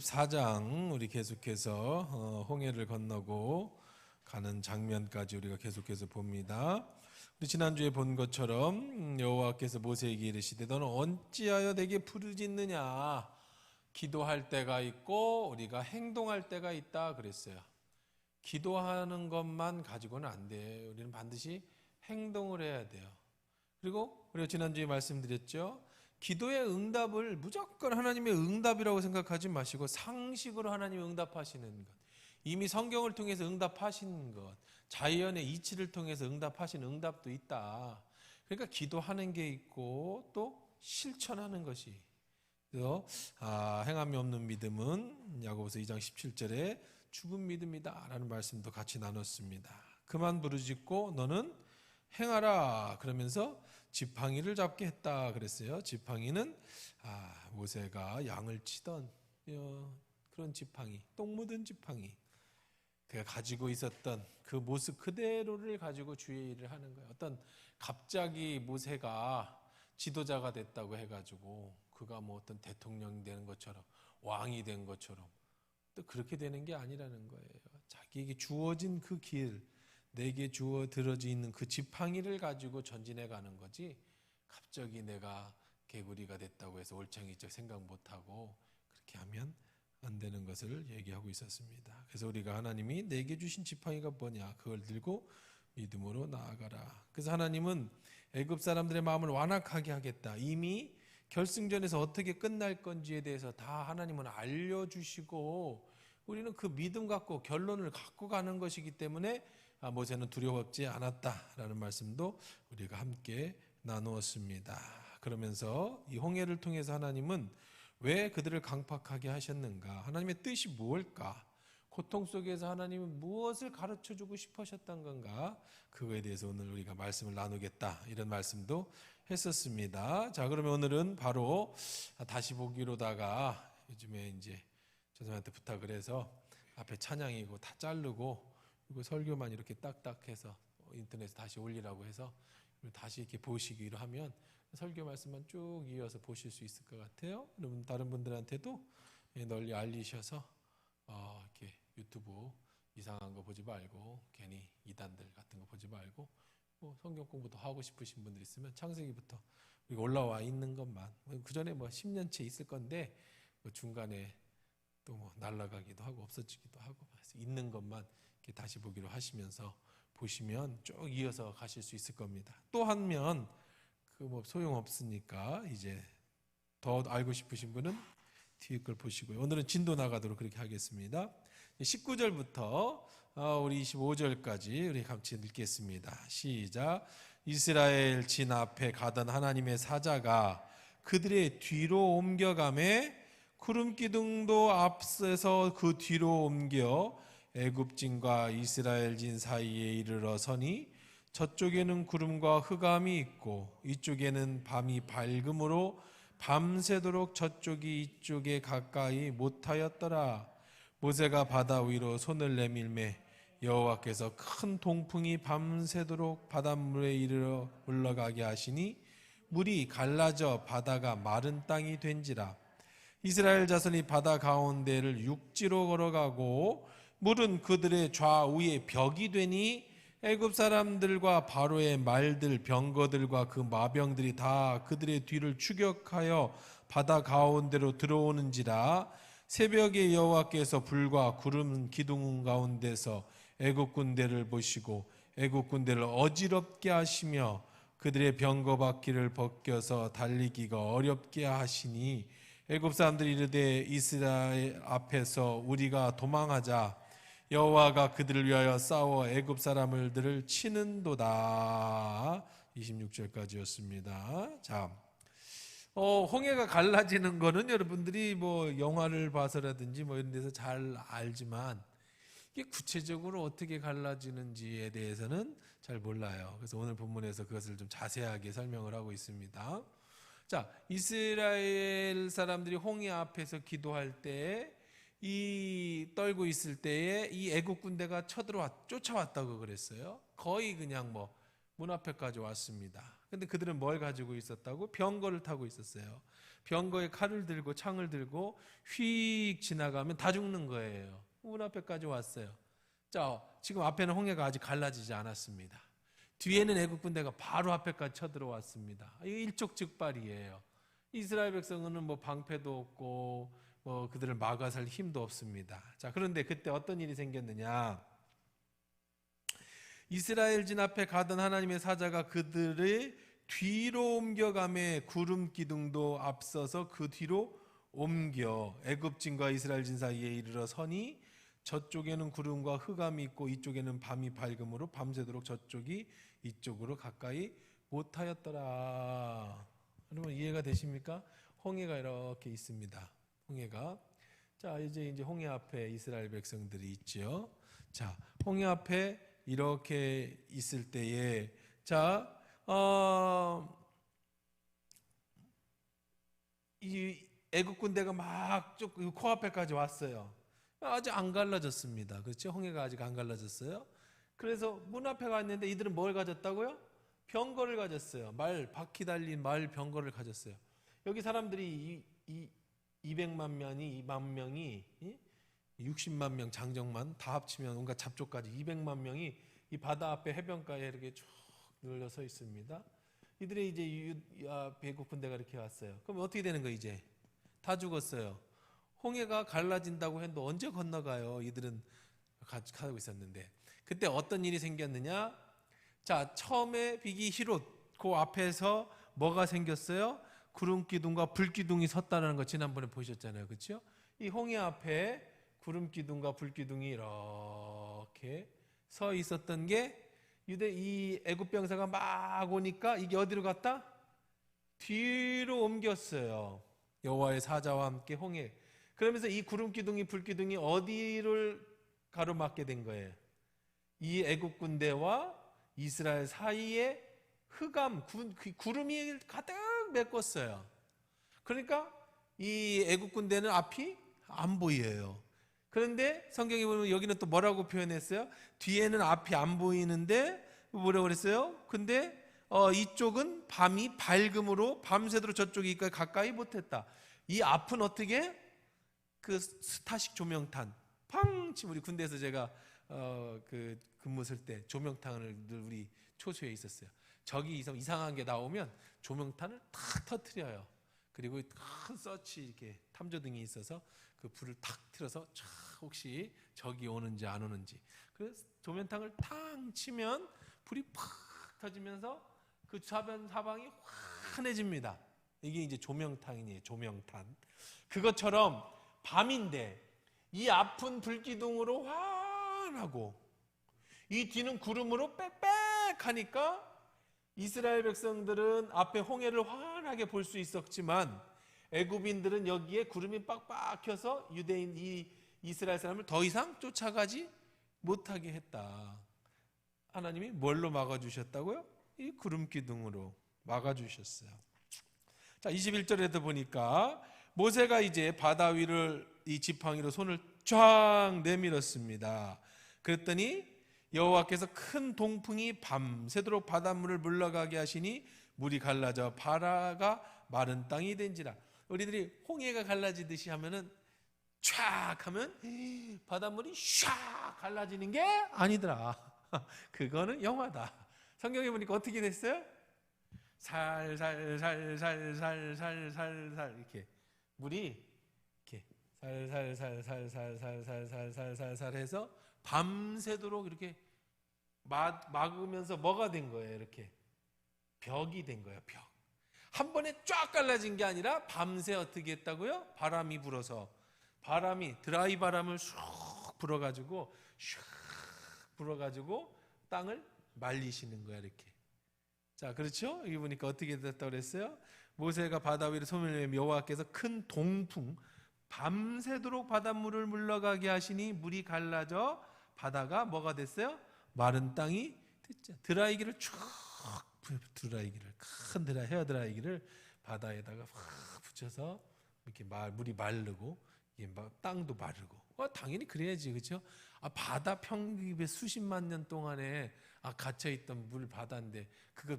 34장 우리 계속해서 홍해를 건너고 가는 장면까지 우리가 계속해서 봅니다. 우리 지난주에 본 것처럼 여호와께서 모세에게 이르시되 너는 어찌하여 내게 부르짖느냐. 기도할 때가 있고 우리가 행동할 때가 있다 그랬어요. 기도하는 것만 가지고는 안 돼요. 우리는 반드시 행동을 해야 돼요. 그리고 우리가 지난주에 말씀드렸죠. 기도의 응답을 무조건 하나님의 응답이라고 생각하지 마시고 상식으로 하나님이 응답하시는 것, 이미 성경을 통해서 응답하신 것, 자연의 이치를 통해서 응답하신 응답도 있다. 그러니까 기도하는 게 있고 또 실천하는 것이. 그래서 행함이 없는 믿음은 야고보서 2장 17절에 죽은 믿음이다 라는 말씀도 같이 나눴습니다. 그만 부르짖고 너는 행하라 그러면서 지팡이를 잡게 했다 그랬어요. 지팡이는 모세가 양을 치던 그런 지팡이, 똥 묻은 지팡이, 그가 가지고 있었던 그 모습 그대로를 가지고 주의 일을 하는 거예요. 어떤 갑자기 모세가 지도자가 됐다고 해가지고 그가 뭐 어떤 대통령이 되는 것처럼 왕이 된 것처럼 또 그렇게 되는 게 아니라는 거예요. 자기에게 주어진 그 길, 내게 들어져 있는 그 지팡이를 가지고 전진해 가는 거지, 갑자기 내가 개구리가 됐다고 해서 올챙이적 생각 못하고 그렇게 하면 안 되는 것을 얘기하고 있었습니다. 그래서 우리가 하나님이 내게 주신 지팡이가 뭐냐, 그걸 들고 믿음으로 나아가라. 그래서 하나님은 애굽 사람들의 마음을 완악하게 하겠다. 이미 결승전에서 어떻게 끝날 건지에 대해서 다 하나님은 알려주시고 우리는 그 믿음 갖고 결론을 갖고 가는 것이기 때문에 모세는 두려워하지 않았다라는 말씀도 우리가 함께 나누었습니다. 그러면서 이 홍해를 통해서 하나님은 왜 그들을 강팍하게 하셨는가? 하나님의 뜻이 무엇일까? 고통 속에서 하나님은 무엇을 가르쳐주고 싶으셨던 건가? 그거에 대해서 오늘 우리가 말씀을 나누겠다, 이런 말씀도 했었습니다. 자, 그러면 오늘은 바로 다시 보기로다가 요즘에 이제 선생님한테 부탁을 해서 앞에 찬양이고 다 자르고 그리고 설교만 이렇게 딱딱해서 인터넷에 다시 올리라고 해서 다시 이렇게 보시기로 하면 설교 말씀만 쭉 이어서 보실 수 있을 것 같아요. 여러분 다른 분들한테도 널리 알리셔서 이렇게 유튜브 이상한 거 보지 말고 괜히 이단들 같은 거 보지 말고 성경 공부도 하고 싶으신 분들 있으면 창세기부터 올라와 있는 것만, 그 전에 10년째 있을 건데 중간에 또 날아가기도 하고 없어지기도 하고 있는 것만 이렇게 다시 보기로 하시면서 보시면 쭉 이어서 가실 수 있을 겁니다. 또 하면 소용 없으니까 이제 더 알고 싶으신 분은 뒤에 걸 보시고요. 오늘은 진도 나가도록 그렇게 하겠습니다. 19절부터 우리 25절까지 우리 같이 읽겠습니다. 시작. 이스라엘 진 앞에 가던 하나님의 사자가 그들의 뒤로 옮겨가매 구름 기둥도 앞서서 그 뒤로 옮겨 애굽진과 이스라엘 진 사이에 이르러 서니 저쪽에는 구름과 흑암이 있고 이쪽에는 밤이 밝음으로 밤새도록 저쪽이 이쪽에 가까이 못하였더라. 모세가 바다 위로 손을 내밀매 여호와께서 큰 동풍이 밤새도록 바닷물에 이르러 올라가게 하시니 물이 갈라져 바다가 마른 땅이 된지라. 이스라엘 자손이 바다 가운데를 육지로 걸어가고 물은 그들의 좌우에 벽이 되니 애굽 사람들과 바로의 말들 병거들과 그 마병들이 다 그들의 뒤를 추격하여 바다 가운데로 들어오는지라. 새벽에 여호와께서 불과 구름 기둥 가운데서 애굽 군대를 보시고 애굽 군대를 어지럽게 하시며 그들의 병거 바퀴를 벗겨서 달리기가 어렵게 하시니 애굽 사람들이 이르되 이스라엘 앞에서 우리가 도망하자. 여호와가 그들을 위하여 싸워 애굽 사람들을 치는도다. 26절까지였습니다. 자, 홍해가 갈라지는 거는 여러분들이 영화를 봐서라든지 이런 데서 잘 알지만 이게 구체적으로 어떻게 갈라지는지에 대해서는 잘 몰라요. 그래서 오늘 본문에서 그것을 좀 자세하게 설명을 하고 있습니다. 자, 이스라엘 사람들이 홍해 앞에서 기도할 때 이 떨고 있을 때에 이 애국 군대가 쫓아왔다고 그랬어요. 거의 그냥 문 앞에까지 왔습니다. 근데 그들은 뭘 가지고 있었다고? 병거를 타고 있었어요. 병거에 칼을 들고 창을 들고 휙 지나가면 다 죽는 거예요. 문 앞에까지 왔어요. 자, 지금 앞에는 홍해가 아직 갈라지지 않았습니다. 뒤에는 애국 군대가 바로 앞에까지 쳐들어왔습니다. 이거 일촉즉발이에요. 이스라엘 백성은 뭐 방패도 없고 뭐 그들을 막아설 힘도 없습니다. 자, 그런데 그때 어떤 일이 생겼느냐? 이스라엘 진 앞에 가던 하나님의 사자가 그들의 뒤로 옮겨가매 구름 기둥도 앞서서 그 뒤로 옮겨 애굽진과 이스라엘 진 사이에 이르러 서니 저쪽에는 구름과 흑암이 있고 이쪽에는 밤이 밝음으로 밤새도록 저쪽이 이쪽으로 가까이 못하였더라. 여러분 이해가 되십니까? 홍해가 이렇게 있습니다. 홍해가. 자, 이제 홍해 앞에 이스라엘 백성들이 있죠. 자, 홍해 앞에 이렇게 있을 때에 자, 이 애국 군대가 막 쭉 코앞에까지 왔어요. 아직 안 갈라졌습니다. 그렇죠? 홍해가 아직 안 갈라졌어요. 그래서 문 앞에 갔는데 이들은 뭘 가졌다고요? 병거를 가졌어요. 바퀴 달린 말 병거를 가졌어요. 여기 사람들이 200만 명이 2만 명이 60만 명 장정만 다 합치면 온갖 잡초까지 200만 명이 이 바다 앞에 해변가에 이렇게 쭉 늘려 서 있습니다. 이들의 이제 애국 군대가 이렇게 왔어요. 그럼 어떻게 되는 거예요? 이제 다 죽었어요. 홍해가 갈라진다고 해도 언제 건너가요? 이들은 가고 있었는데 그때 어떤 일이 생겼느냐? 자, 처음에 비기 히롯 그 앞에서 뭐가 생겼어요? 구름 기둥과 불 기둥이 섰다는 거 지난번에 보셨잖아요, 그렇죠? 이 홍해 앞에 구름 기둥과 불 기둥이 이렇게 서 있었던 게 이 애굽 병사가 막 오니까 이게 어디로 갔다? 뒤로 옮겼어요. 여호와의 사자와 함께 홍해. 그러면서 이 구름 기둥이 불 기둥이 어디를 가로막게 된 거예요? 이 애국 군대와 이스라엘 사이에 흑암, 구름이 가득 메꿨어요. 그러니까 이 애국 군대는 앞이 안 보여요. 그런데 성경에 보면 여기는 또 뭐라고 표현했어요? 뒤에는 앞이 안 보이는데 뭐라고 그랬어요? 근데 이쪽은 밤이 밝음으로 밤새도록 저쪽이 가까이 못했다. 이 앞은 어떻게? 그 스타식 조명탄 팡 치면 우리 군대에서 제가 그 근무 쓸 때 조명탄을 늘 우리 초소에 있었어요. 적이 이상한 게 나오면 조명탄을 탁 터뜨려요. 그리고 큰 서치 이렇게 탐조등이 있어서 그 불을 탁 틀어서 혹시 적이 오는지 안 오는지. 그래서 조명탄을 탕 치면 불이 팍 터지면서 그 사방이 환해집니다. 이게 이제 조명탄이에요. 조명탄. 그것처럼 밤인데 이 앞은 불기둥으로 환하고 이 뒤는 구름으로 빽빽하니까 이스라엘 백성들은 앞에 홍해를 환하게 볼 수 있었지만 애굽인들은 여기에 구름이 빡빡 켜서 유대인 이 이스라엘 사람을 더 이상 쫓아가지 못하게 했다. 하나님이 뭘로 막아주셨다고요? 이 구름 기둥으로 막아주셨어요. 자, 21절에도 보니까 모세가 이제 바다 위를 이 지팡이로 손을 쫙 내밀었습니다. 그랬더니 여호와께서 큰 동풍이 밤새도록 바닷물을 물러가게 하시니 물이 갈라져 바다가 마른 땅이 된지라. 우리들이 홍해가 갈라지듯이 하면은 쫙 하면 바닷물이 샥 갈라지는 게 아니더라. 그거는 영화다. 성경에 보니까 어떻게 됐어요? 살살살살살살살살 이렇게 물이 이렇게 살살살살살살살살살 해서 밤새도록 이렇게 막으면서 뭐가 된 거예요? 이렇게 벽이 된 거예요. 벽. 한 번에 쫙 갈라진 게 아니라 밤새 어떻게 했다고요? 바람이 불어서 드라이 바람을 쑥 불어가지고 땅을 말리시는 거야 이렇게. 자, 그렇죠? 여기 보니까 어떻게 됐다고 그랬어요? 모세가 바다 위를 손을 내밀며 여호와께서 큰 동풍 밤새도록 바닷물을 물러가게 하시니 물이 갈라져 바다가 뭐가 됐어요? 마른 땅이 됐죠. 드라이기를 큰 헤어 드라이기를 바다에다가 확 붙여서 이렇게 물이 마르고 땅도 마르고. 당연히 그래야지, 그렇죠? 바다 평균의 수십만 년 동안에 갇혀 있던 물 바다인데 그거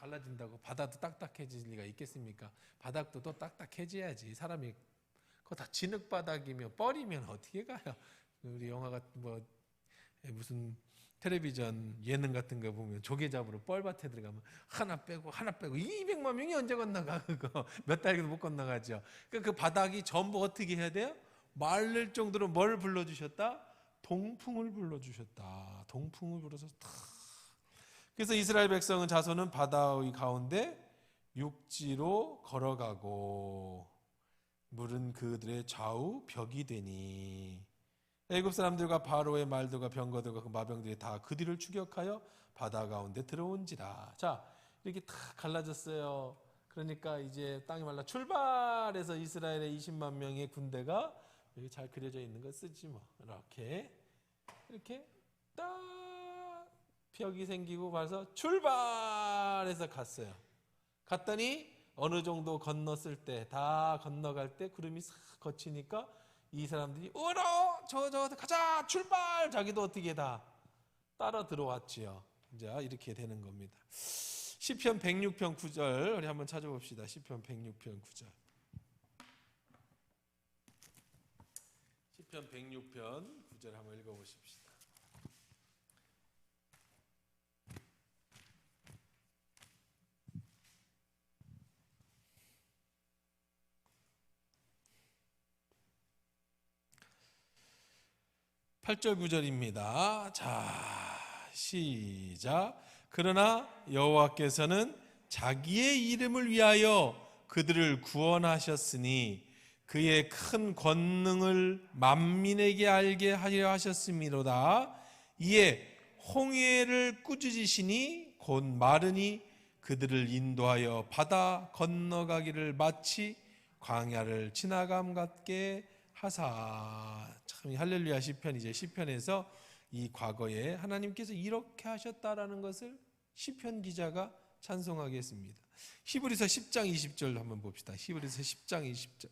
갈라진다고 바다도 딱딱해질 리가 있겠습니까? 바닥도 또 딱딱해져야지. 사람이 그거 다 진흙바닥이며 뻘이면 어떻게 가요? 우리 영화가 뭐 무슨 텔레비전 예능 같은 거 보면 조개 잡으러 뻘밭에 들어가면 하나 빼고 200만 명이 언제 건너가 그거 몇 달도 못 건너가죠. 그러니까 그 바닥이 전부 어떻게 해야 돼요? 마를 정도로 뭘 불러주셨다? 동풍을 불러주셨다. 동풍을 불어서 탁. 그래서 이스라엘 백성은 자손은 바다의 가운데 육지로 걸어가고 물은 그들의 좌우 벽이 되니 애굽 사람들과 바로의 말들과 병거들과 그 마병들이 다 그 뒤를 추격하여 바다 가운데 들어온지라. 자, 이렇게 다 갈라졌어요. 그러니까 이제 땅이 말라 출발해서 이스라엘의 20만 명의 군대가 여기 잘 그려져 있는 거 쓰지 뭐. 이렇게 딱 벽이 생기고 가서 출발해서 갔어요. 갔더니 어느 정도 건넜을 때, 다 건너갈 때 구름이 싹 거치니까 이 사람들이 울어 저 가자 출발. 자기도 어떻게 다 따라 들어왔지요. 이제 이렇게 되는 겁니다. 시편 106편 9절 우리 한번 찾아봅시다. 시편 106편 9절. 시편 106편 9절 한번 읽어보십시다. 팔절 9절입니다. 자, 시작. 그러나 여호와께서는 자기의 이름을 위하여 그들을 구원하셨으니 그의 큰 권능을 만민에게 알게 하려 하셨음이로다. 이에 홍해를 꾸짖으시니 곧 마르니 그들을 인도하여 바다 건너가기를 마치 광야를 지나감 같게 하사. 참 할렐루야 시편이제. 시편에서 이 과거에 하나님께서 이렇게 하셨다라는 것을 시편 기자가 찬송하게 했습니다. 히브리서 10장 20절 한번 봅시다. 히브리서 10장 20절.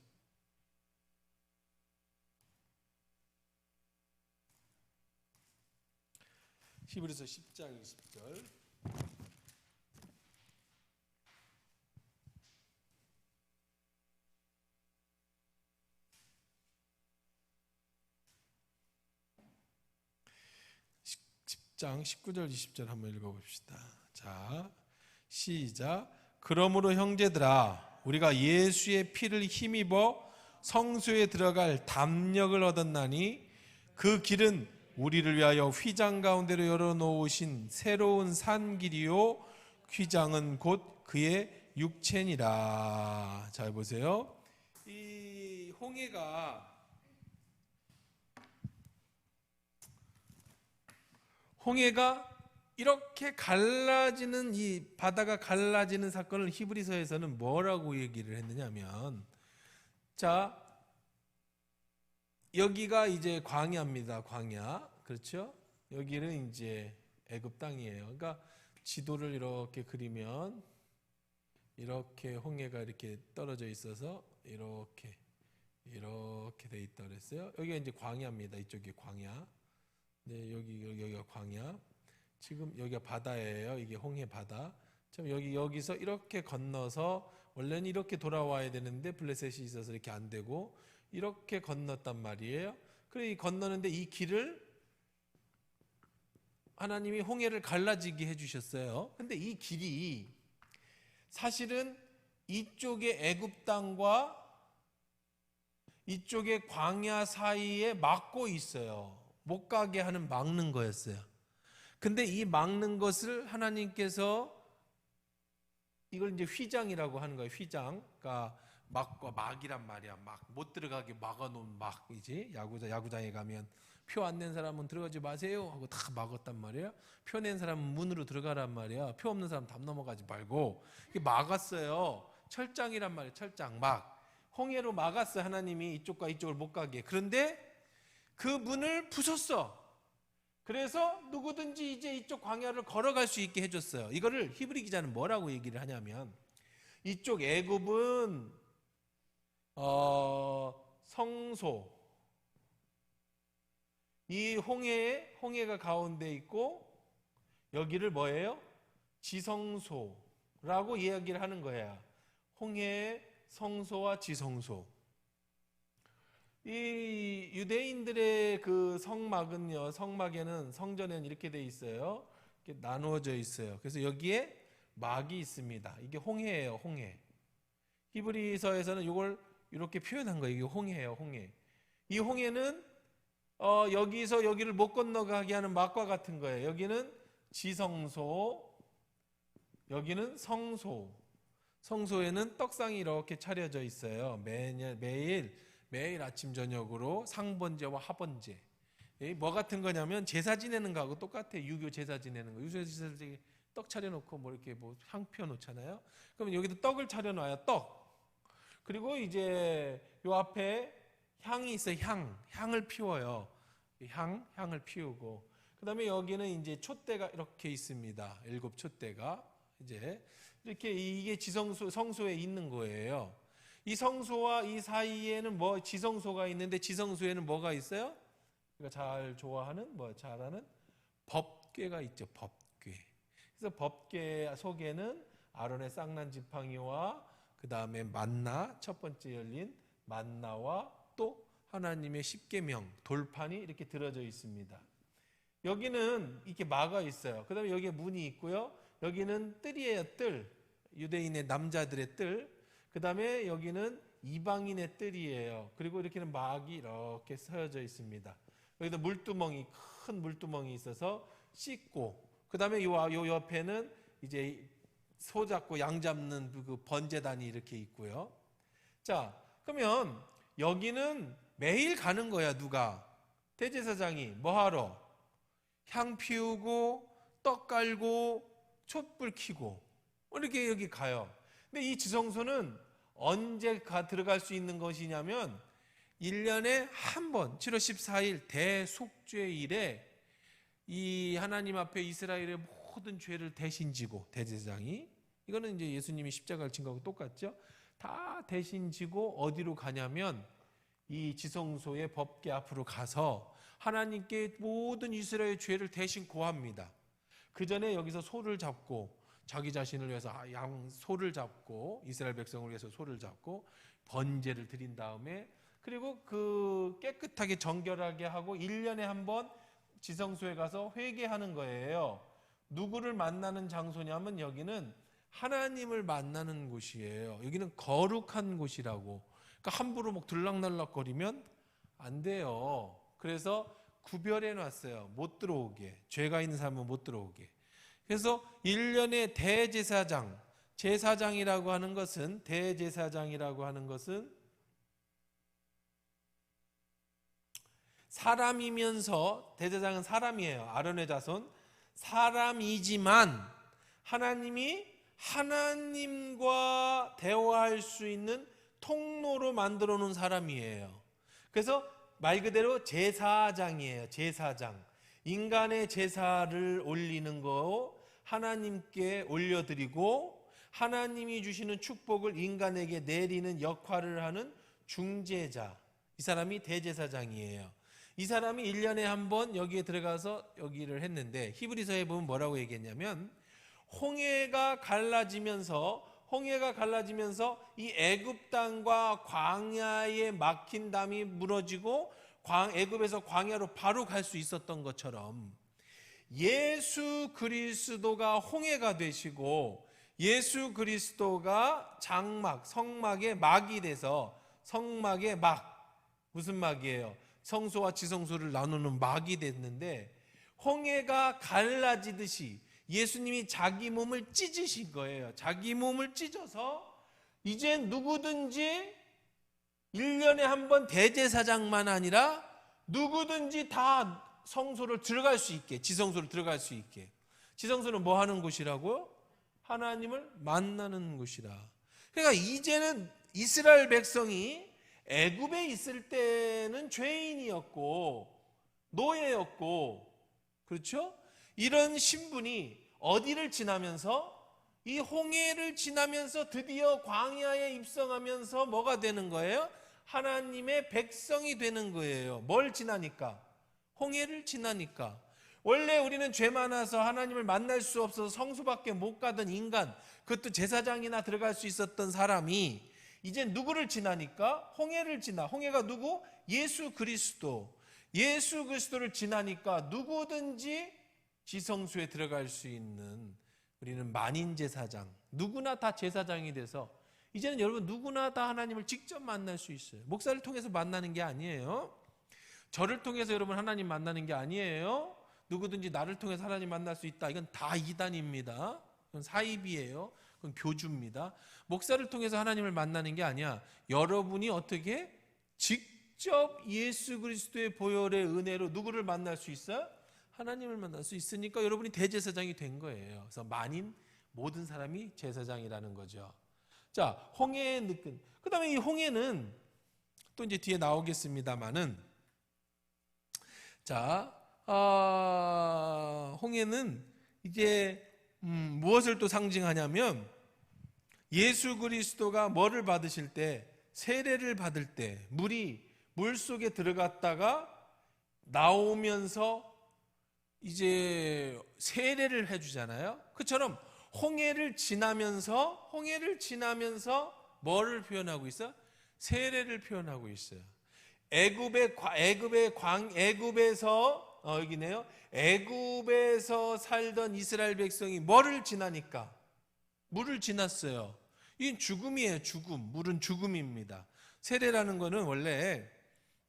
히브리서 10장 20절. 장 19절 20절 한번 읽어봅시다. 자, 시작. 그러므로 형제들아 우리가 예수의 피를 힘입어 성소에 들어갈 담력을 얻었나니 그 길은 우리를 위하여 휘장 가운데로 열어놓으신 새로운 산길이요 휘장은 곧 그의 육체니라. 잘 보세요. 이 홍해가 이렇게 갈라지는, 이 바다가 갈라지는 사건을 히브리서에서는 뭐라고 얘기를 했느냐면, 자, 여기가 이제 광야입니다. 광야. 그렇죠? 여기는 이제 애굽 땅이에요. 그러니까 지도를 이렇게 그리면 이렇게 홍해가 이렇게 떨어져 있어서 이렇게 돼 있다 그랬어요. 여기가 이제 광야입니다. 이쪽이 광야. 네, 여기가 광야. 지금 여기가 바다예요. 이게 홍해 바다. 참 여기서 이렇게 건너서 원래는 이렇게 돌아와야 되는데 블레셋이 있어서 이렇게 안 되고 이렇게 건넜단 말이에요. 그래 건너는데 이 길을 하나님이 홍해를 갈라지게 해주셨어요. 근데 이 길이 사실은 이쪽의 애굽 땅과 이쪽의 광야 사이에 막고 있어요. 못 가게 하는 막는 거였어요. 근데 이 막는 것을 하나님께서 이걸 이제 휘장이라고 하는 거예요. 휘장. 그러니까 막과 막이란 말이야. 막 못 들어가게 막아놓은 막이지. 야구장에 가면 표 안 낸 사람은 들어가지 마세요 하고 다 막았단 말이에요. 표 낸 사람은 문으로 들어가란 말이야. 표 없는 사람 담 넘어가지 말고 이게 막았어요. 철장이란 말이에요. 철장 막. 홍해로 막았어요. 하나님이 이쪽과 이쪽을 못 가게. 그런데 그 문을 부쉈어. 그래서 누구든지 이제 이쪽 광야를 걸어갈 수 있게 해줬어요. 이거를 히브리 기자는 뭐라고 얘기를 하냐면, 이쪽 애굽은 성소, 이 홍해가 가운데 있고 여기를 뭐예요? 지성소, 성소라고 이야기를 하는 거야. 홍해의 성소와 지성소. 이 유대인들의 그 성막은요, 성막에는 성전에는 이렇게 돼 있어요. 이렇게 나누어져 있어요. 그래서 여기에 막이 있습니다. 이게 홍해예요, 홍해. 히브리서에서는 이걸 이렇게 표현한 거예요. 이게 홍해예요, 홍해. 이 홍해는 여기서 여기를 못 건너가게 하는 막과 같은 거예요. 여기는 지성소, 여기는 성소. 성소에는 떡상이 이렇게 차려져 있어요. 매일 아침 저녁으로 상번제와 하번제. 뭐 같은 거냐면 제사 지내는 거하고 똑같아. 유교 제사 지내는 거. 유교 제사 떡 차려놓고 뭐 이렇게 뭐 향 피워놓잖아요. 그러면 여기도 떡을 차려놔요. 떡. 그리고 이제 요 앞에 향이 있어요. 향을 피워요. 향을 피우고. 그다음에 여기는 이제 촛대가 이렇게 있습니다. 7 촛대가 이제 이렇게 이게 성소에 있는 거예요. 이 성소와 이 사이에는 지성소가 있는데 지성소에는 뭐가 있어요? 우리가 잘 아는 법궤가 있죠. 법궤. 그래서 법궤 속에는 아론의 쌍난 지팡이와 그 다음에 만나, 첫 번째 열린 만나와 또 하나님의 십계명 돌판이 이렇게 들어져 있습니다. 여기는 이렇게 막아 있어요. 그 다음에 여기에 문이 있고요. 여기는 뜰이에요. 뜰. 유대인의 남자들의 뜰. 그 다음에 여기는 이방인의 뜰이에요. 그리고 이렇게는 막이 이렇게 서여져 있습니다. 여기도 큰 물두멍이 있어서 씻고, 그 다음에 요 옆에는 이제 소 잡고 양 잡는 그 번제단이 이렇게 있고요. 자, 그러면 여기는 매일 가는 거야. 누가? 대제사장이 뭐하러? 향 피우고 떡 깔고 촛불 켜고 이렇게 여기 가요. 근데 이 지성소는 언제 들어갈 수 있는 것이냐면 1년에 한 번 7월 14일 대속죄일에 이 하나님 앞에 이스라엘의 모든 죄를 대신 지고 대제사장이, 이거는 이제 예수님이 십자가를 진 거하고 똑같죠. 다 대신 지고 어디로 가냐면 이 지성소의 법궤 앞으로 가서 하나님께 모든 이스라엘 죄를 대신 고합니다. 그 전에 여기서 소를 잡고 자기 자신을 위해서 소를 잡고 이스라엘 백성을 위해서 소를 잡고 번제를 드린 다음에 그리고 그 깨끗하게 정결하게 하고 1년에 한 번 지성소에 가서 회개하는 거예요. 누구를 만나는 장소냐면 여기는 하나님을 만나는 곳이에요. 여기는 거룩한 곳이라고. 그러니까 함부로 막 들락날락거리면 안 돼요. 그래서 구별해 놨어요. 못 들어오게. 죄가 있는 사람은 못 들어오게. 그래서 1년의 대제사장, 제사장이라고 하는 것은 사람이면서, 대제사장은 사람이에요. 아론의 자손 사람이지만 하나님과 대화할 수 있는 통로로 만들어 놓은 사람이에요. 그래서 말 그대로 제사장이에요. 제사장. 인간의 제사를 올리는 거 하나님께 올려드리고 하나님이 주시는 축복을 인간에게 내리는 역할을 하는 중재자. 이 사람이 대제사장이에요. 이 사람이 1년에 한 번 여기에 들어가서 여기를 했는데 히브리서에 보면 뭐라고 얘기했냐면 홍해가 갈라지면서 이 애굽 땅과 광야에 막힌 담이 무너지고 애굽에서 광야로 바로 갈 수 있었던 것처럼 예수 그리스도가 홍해가 되시고 예수 그리스도가 성막의 막이 돼서 성막의 무슨 막이에요? 성소와 지성소를 나누는 막이 됐는데 홍해가 갈라지듯이 예수님이 자기 몸을 찢으신 거예요. 자기 몸을 찢어서 이제 누구든지 1년에 한 번 대제사장만 아니라 누구든지 다 성소를 들어갈 수 있게, 지성소를 들어갈 수 있게. 지성소는 뭐 하는 곳이라고요? 하나님을 만나는 곳이라. 그러니까 이제는 이스라엘 백성이 애굽에 있을 때는 죄인이었고 노예였고, 그렇죠? 이런 신분이 어디를 지나면서 이 홍해를 지나면서 드디어 광야에 입성하면서 뭐가 되는 거예요? 하나님의 백성이 되는 거예요. 뭘 지나니까? 홍해를 지나니까. 원래 우리는 죄 많아서 하나님을 만날 수 없어서 성소밖에 못 가던 인간, 그것도 제사장이나 들어갈 수 있었던 사람이 이제 누구를 지나니까 홍해를 지나, 홍해가 누구? 예수 그리스도. 예수 그리스도를 지나니까 누구든지 지성소에 들어갈 수 있는, 우리는 만인 제사장, 누구나 다 제사장이 돼서 이제는 여러분 누구나 다 하나님을 직접 만날 수 있어요. 목사를 통해서 만나는 게 아니에요. 저를 통해서 여러분 하나님 만나는 게 아니에요. 누구든지 나를 통해서 하나님 만날 수 있다. 이건 다 이단입니다. 그건 사입이에요. 그건 교주입니다. 목사를 통해서 하나님을 만나는 게 아니야. 여러분이 어떻게 직접 예수 그리스도의 보혈의 은혜로 누구를 만날 수 있어요? 하나님을 만날 수 있으니까 여러분이 대제사장이 된 거예요. 그래서 만인 모든 사람이 제사장이라는 거죠. 자, 홍해의 느낌. 그 다음에 이 홍해는 또 이제 뒤에 나오겠습니다만은, 자, 홍해는 이제 무엇을 또 상징하냐면, 예수 그리스도가 뭐를 받으실 때, 세례를 받을 때 물이 물 속에 들어갔다가 나오면서 이제 세례를 해주잖아요. 그처럼 홍해를 지나면서 뭐를 표현하고 있어? 세례를 표현하고 있어요. 애굽에서 여기네요. 애굽에서 살던 이스라엘 백성이 뭐를 지나니까? 물을 지났어요. 이 죽음이에요. 죽음. 물은 죽음입니다. 세례라는 거는 원래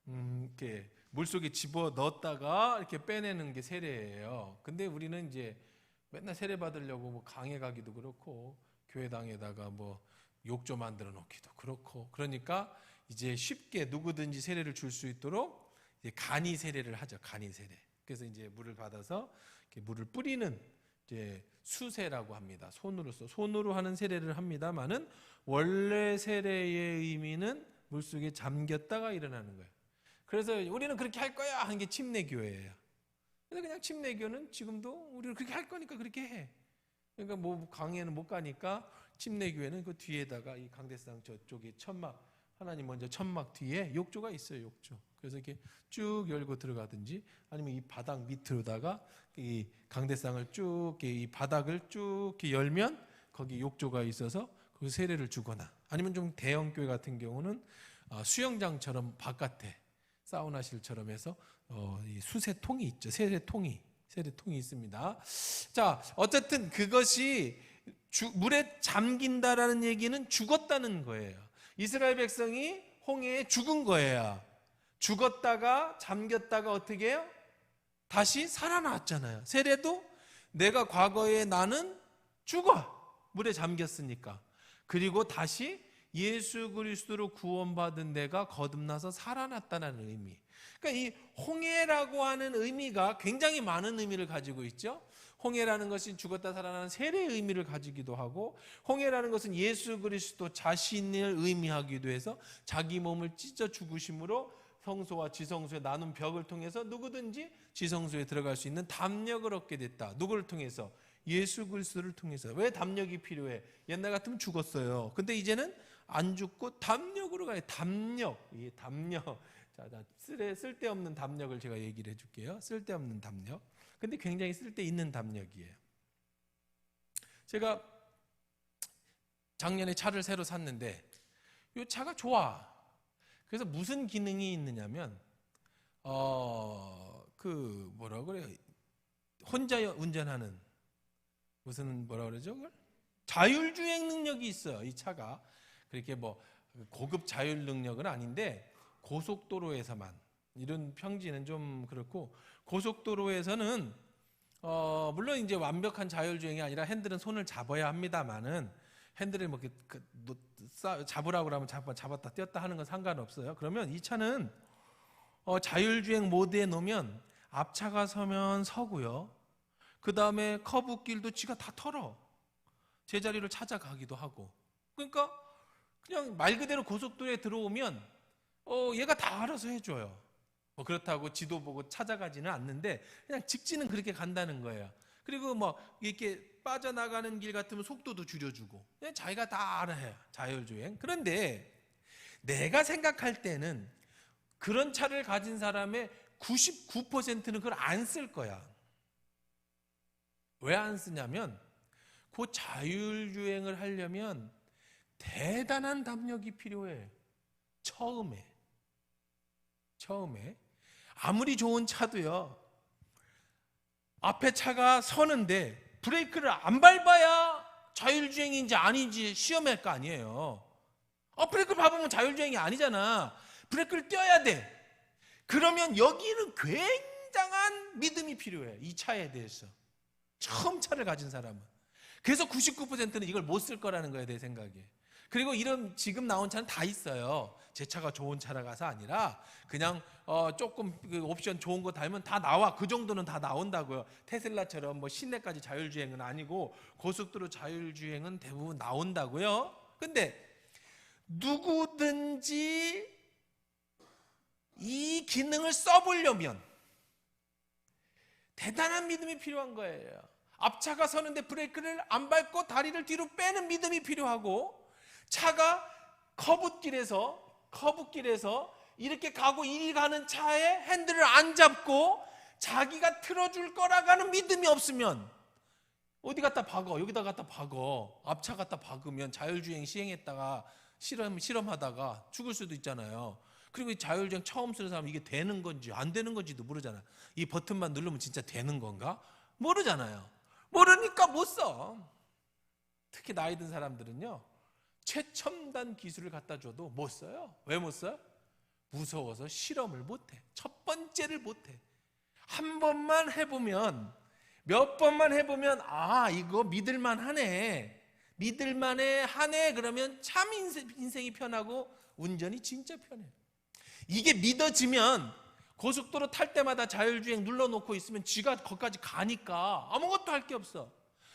이렇게 물속에 집어 넣었다가 이렇게 빼내는 게 세례예요. 근데 우리는 이제 맨날 세례 받으려고 뭐 강에 가기도 그렇고 교회당에다가 뭐 욕조 만들어 놓기도 그렇고, 그러니까 이제 쉽게 누구든지 세례를 줄 수 있도록 이제 간이 세례를 하죠. 간이 세례. 그래서 이제 물을 받아서 이렇게 물을 뿌리는 이제 수세라고 합니다. 손으로 하는 세례를 합니다만은 원래 세례의 의미는 물속에 잠겼다가 일어나는 거예요. 그래서 우리는 그렇게 할 거야 하는 게 침례교회예요. 그래서 그냥 침례교는 지금도 우리는 그렇게 할 거니까 그렇게 해. 그러니까 뭐 강에는 못 가니까 침례교회는 그 뒤에다가 이 강대상 저쪽에 천막, 하나님 먼저 천막 뒤에 욕조가 있어요. 욕조. 그래서 이렇게 쭉 열고 들어가든지 아니면 이 바닥 밑으로다가 이 강대상을 쭉, 이 바닥을 쭉 이렇게 열면 거기 욕조가 있어서 그 세례를 주거나, 아니면 좀 대형 교회 같은 경우는 수영장처럼 바깥에 사우나실처럼 해서 이 수세통이 있죠. 세례통이 있습니다. 자, 어쨌든 그것이 물에 잠긴다라는 얘기는 죽었다는 거예요. 이스라엘 백성이 홍해에 죽은 거예요. 죽었다가 잠겼다가 어떻게 해요? 다시 살아났잖아요. 세례도 내가 과거에 나는 죽어. 물에 잠겼으니까. 그리고 다시 예수 그리스도로 구원받은 내가 거듭나서 살아났다는 의미. 그러니까 이 홍해라고 하는 의미가 굉장히 많은 의미를 가지고 있죠. 홍해라는 것은 죽었다 살아나는 세례의 의미를 가지기도 하고, 홍해라는 것은 예수 그리스도 자신을 의미하기도 해서 자기 몸을 찢어 죽으심으로 성소와 지성소의 나눈 벽을 통해서 누구든지 지성소에 들어갈 수 있는 담력을 얻게 됐다. 누구를 통해서? 예수 그리스도를 통해서. 왜 담력이 필요해? 옛날 같으면 죽었어요. 근데 이제는 안 죽고 담력으로 가요. 담력. 이 담력. 자, 쓸데없는 담력을 제가 얘기를 해줄게요. 쓸데없는 담력. 근데 굉장히 쓸데있는 담력이에요. 제가 작년에 차를 새로 샀는데 이 차가 좋아. 그래서 무슨 기능이 있느냐면 그 뭐라 그래요? 혼자 운전하는 무슨 뭐라 그러죠? 그걸? 자율주행 능력이 있어요. 이 차가. 그렇게 뭐 고급 자율 능력은 아닌데 고속도로에서만, 이런 평지는 좀 그렇고, 고속도로에서는 물론 이제 완벽한 자율주행이 아니라 핸들은 손을 잡아야 합니다만은, 핸들을 뭐 잡으라고 하면 잡았다 떼었다 하는 건 상관없어요. 그러면 이 차는 자율주행 모드에 놓으면 앞차가 서면 서고요. 그 다음에 커브길도 지가 다 털어. 제자리를 찾아가기도 하고. 그러니까 그냥 말 그대로 고속도로에 들어오면 얘가 다 알아서 해줘요. 뭐 그렇다고 지도 보고 찾아가지는 않는데 그냥 직진은 그렇게 간다는 거예요. 그리고 뭐 이렇게 빠져나가는 길 같으면 속도도 줄여주고 그냥 자기가 다 알아요. 자율주행. 그런데 내가 생각할 때는 그런 차를 가진 사람의 99%는 그걸 안 쓸 거야. 왜 안 쓰냐면 그 자율주행을 하려면 대단한 담력이 필요해. 처음에 아무리 좋은 차도요, 앞에 차가 서는데 브레이크를 안 밟아야 자율주행인지 아닌지 시험할 거 아니에요. 브레이크를 밟으면 자율주행이 아니잖아. 브레이크를 떼어야 돼. 그러면 여기는 굉장한 믿음이 필요해. 이 차에 대해서. 처음 차를 가진 사람은. 그래서 99%는 이걸 못 쓸 거라는 거야, 내 생각에. 그리고 이런 지금 나온 차는 다 있어요. 제 차가 좋은 차라가서 아니라 그냥 조금 그 옵션 좋은 거 달면 다 나와. 그 정도는 다 나온다고요. 테슬라처럼 뭐 시내까지 자율주행은 아니고 고속도로 자율주행은 대부분 나온다고요. 근데 누구든지 이 기능을 써보려면 대단한 믿음이 필요한 거예요. 앞차가 서는데 브레이크를 안 밟고 다리를 뒤로 빼는 믿음이 필요하고, 차가 커브길에서 이렇게 가고 이리 가는 차에 핸들을 안 잡고 자기가 틀어줄 거라가는 믿음이 없으면 어디 갖다 박어, 여기다 갖다 박어, 앞차 갖다 박으면 자율주행 시행했다가 실험하다가 죽을 수도 있잖아요. 그리고 자율주행 처음 쓰는 사람은 이게 되는 건지 안 되는 건지도 모르잖아요. 이 버튼만 누르면 진짜 되는 건가? 모르잖아요. 모르니까 못 써. 특히 나이 든 사람들은요, 최첨단 기술을 갖다 줘도 못 써요. 왜 못 써요? 무서워서 실험을 못해. 첫 번째를 못해. 한 번만 해보면, 몇 번만 해보면 이거 믿을만하네, 그러면 참 인생이 편하고 운전이 진짜 편해. 이게 믿어지면 고속도로 탈 때마다 자율주행 눌러놓고 있으면 지가 거기까지 가니까 아무것도 할 게 없어.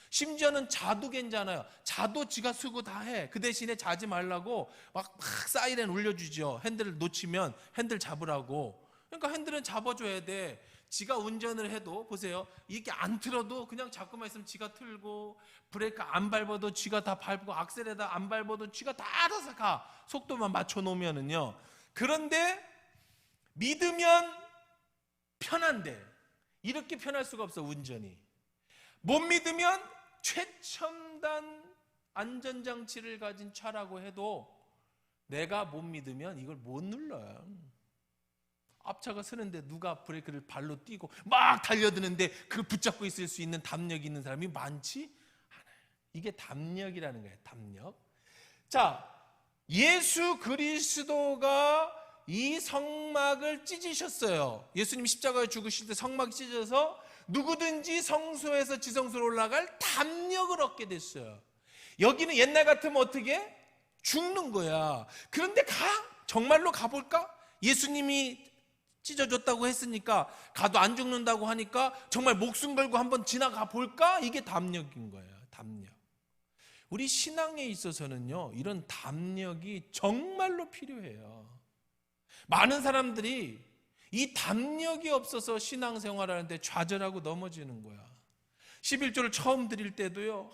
심지어는 자도 괜찮아요. 자도 지가 쓰고 다 해. 그 대신에 자지 말라고 막 사이렌 울려주죠. 핸들을 놓치면 핸들 잡으라고. 그러니까 핸들은 잡아줘야 돼. 지가 운전을 해도 보세요, 이게 안 틀어도 그냥 잡고만 있으면 지가 틀고, 브레이크 안 밟아도 지가 다 밟고, 악셀에다 안 밟아도 지가 다 알아서 가. 속도만 맞춰 놓으면은요. 그런데 믿으면 편한데 이렇게 편할 수가 없어, 운전이. 못 믿으면 최첨단 안전장치를 가진 차라고 해도 내가 못 믿으면 이걸 못 눌러요. 앞차가 서는데 누가 브레이크를 발로 띄고 막 달려드는데 그걸 붙잡고 있을 수 있는 담력이 있는 사람이 많지 않아요. 이게 담력이라는 거예요. 담력. 자, 예수 그리스도가 이 성막을 찢으셨어요. 예수님이 십자가에 죽으실 때 성막이 찢어서 누구든지 성소에서 지성소로 올라갈 담력을 얻게 됐어요. 여기는 옛날 같으면 어떻게? 죽는 거야. 그런데 정말로 가볼까? 예수님이 찢어졌다고 했으니까, 가도 안 죽는다고 하니까 정말 목숨 걸고 한번 지나가 볼까? 이게 담력인 거예요. 담력. 우리 신앙에 있어서는요, 이런 담력이 정말로 필요해요. 많은 사람들이 이 담력이 없어서 신앙생활하는데 좌절하고 넘어지는 거야. 11조를 처음 드릴 때도요,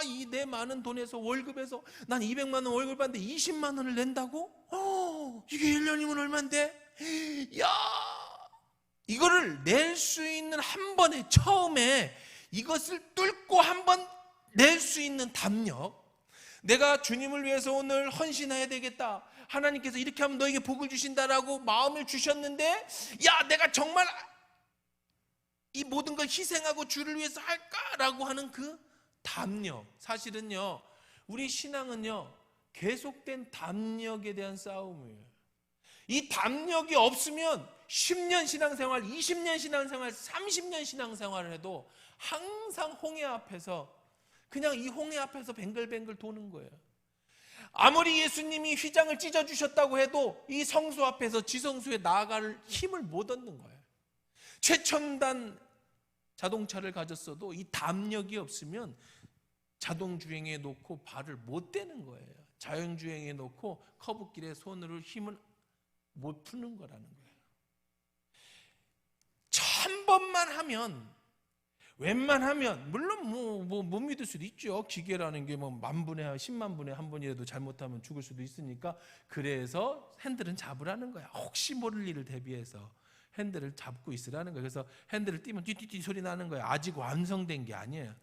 이 내 많은 돈에서, 월급에서 난 200만 원 월급 받는데 20만 원을 낸다고? 이게 1년이면 얼만데? 야, 이거를 낼 수 있는 한 번에, 처음에 이것을 뚫고 한 번 낼 수 있는 담력. 내가 주님을 위해서 오늘 헌신해야 되겠다, 하나님께서 이렇게 하면 너에게 복을 주신다라고 마음을 주셨는데, 야, 내가 정말 이 모든 걸 희생하고 주를 위해서 할까라고 하는 그 담력. 사실은요, 우리 신앙은요, 계속된 담력에 대한 싸움이에요. 이 담력이 없으면 10년 신앙생활, 20년 신앙생활, 30년 신앙생활을 해도 항상 홍해 앞에서, 그냥 이 홍해 앞에서 뱅글뱅글 도는 거예요. 아무리 예수님이 휘장을 찢어주셨다고 해도 이 성소 앞에서 지성소에 나아갈 힘을 못 얻는 거예요. 최첨단 자동차를 가졌어도 이 담력이 없으면 자동주행에 놓고 발을 못 대는 거예요. 자율주행에 놓고 커브길에 손으로 힘을 못 푸는 거라는 거예요. 1000번만 하면, 웬만하면, 물론 못 믿을 수도 있죠. 기계라는 게 10,000분에 10만 분에 한 번이라도 잘못하면 죽을 수도 있으니까, 그래서 핸들은 잡으라는 거야. 혹시 모를 일을 대비해서 핸들을 잡고 있으라는 거예요. 그래서 핸들을 띄면 띠띠띠 소리 나는 거예요. 아직 완성된 게 아니에요.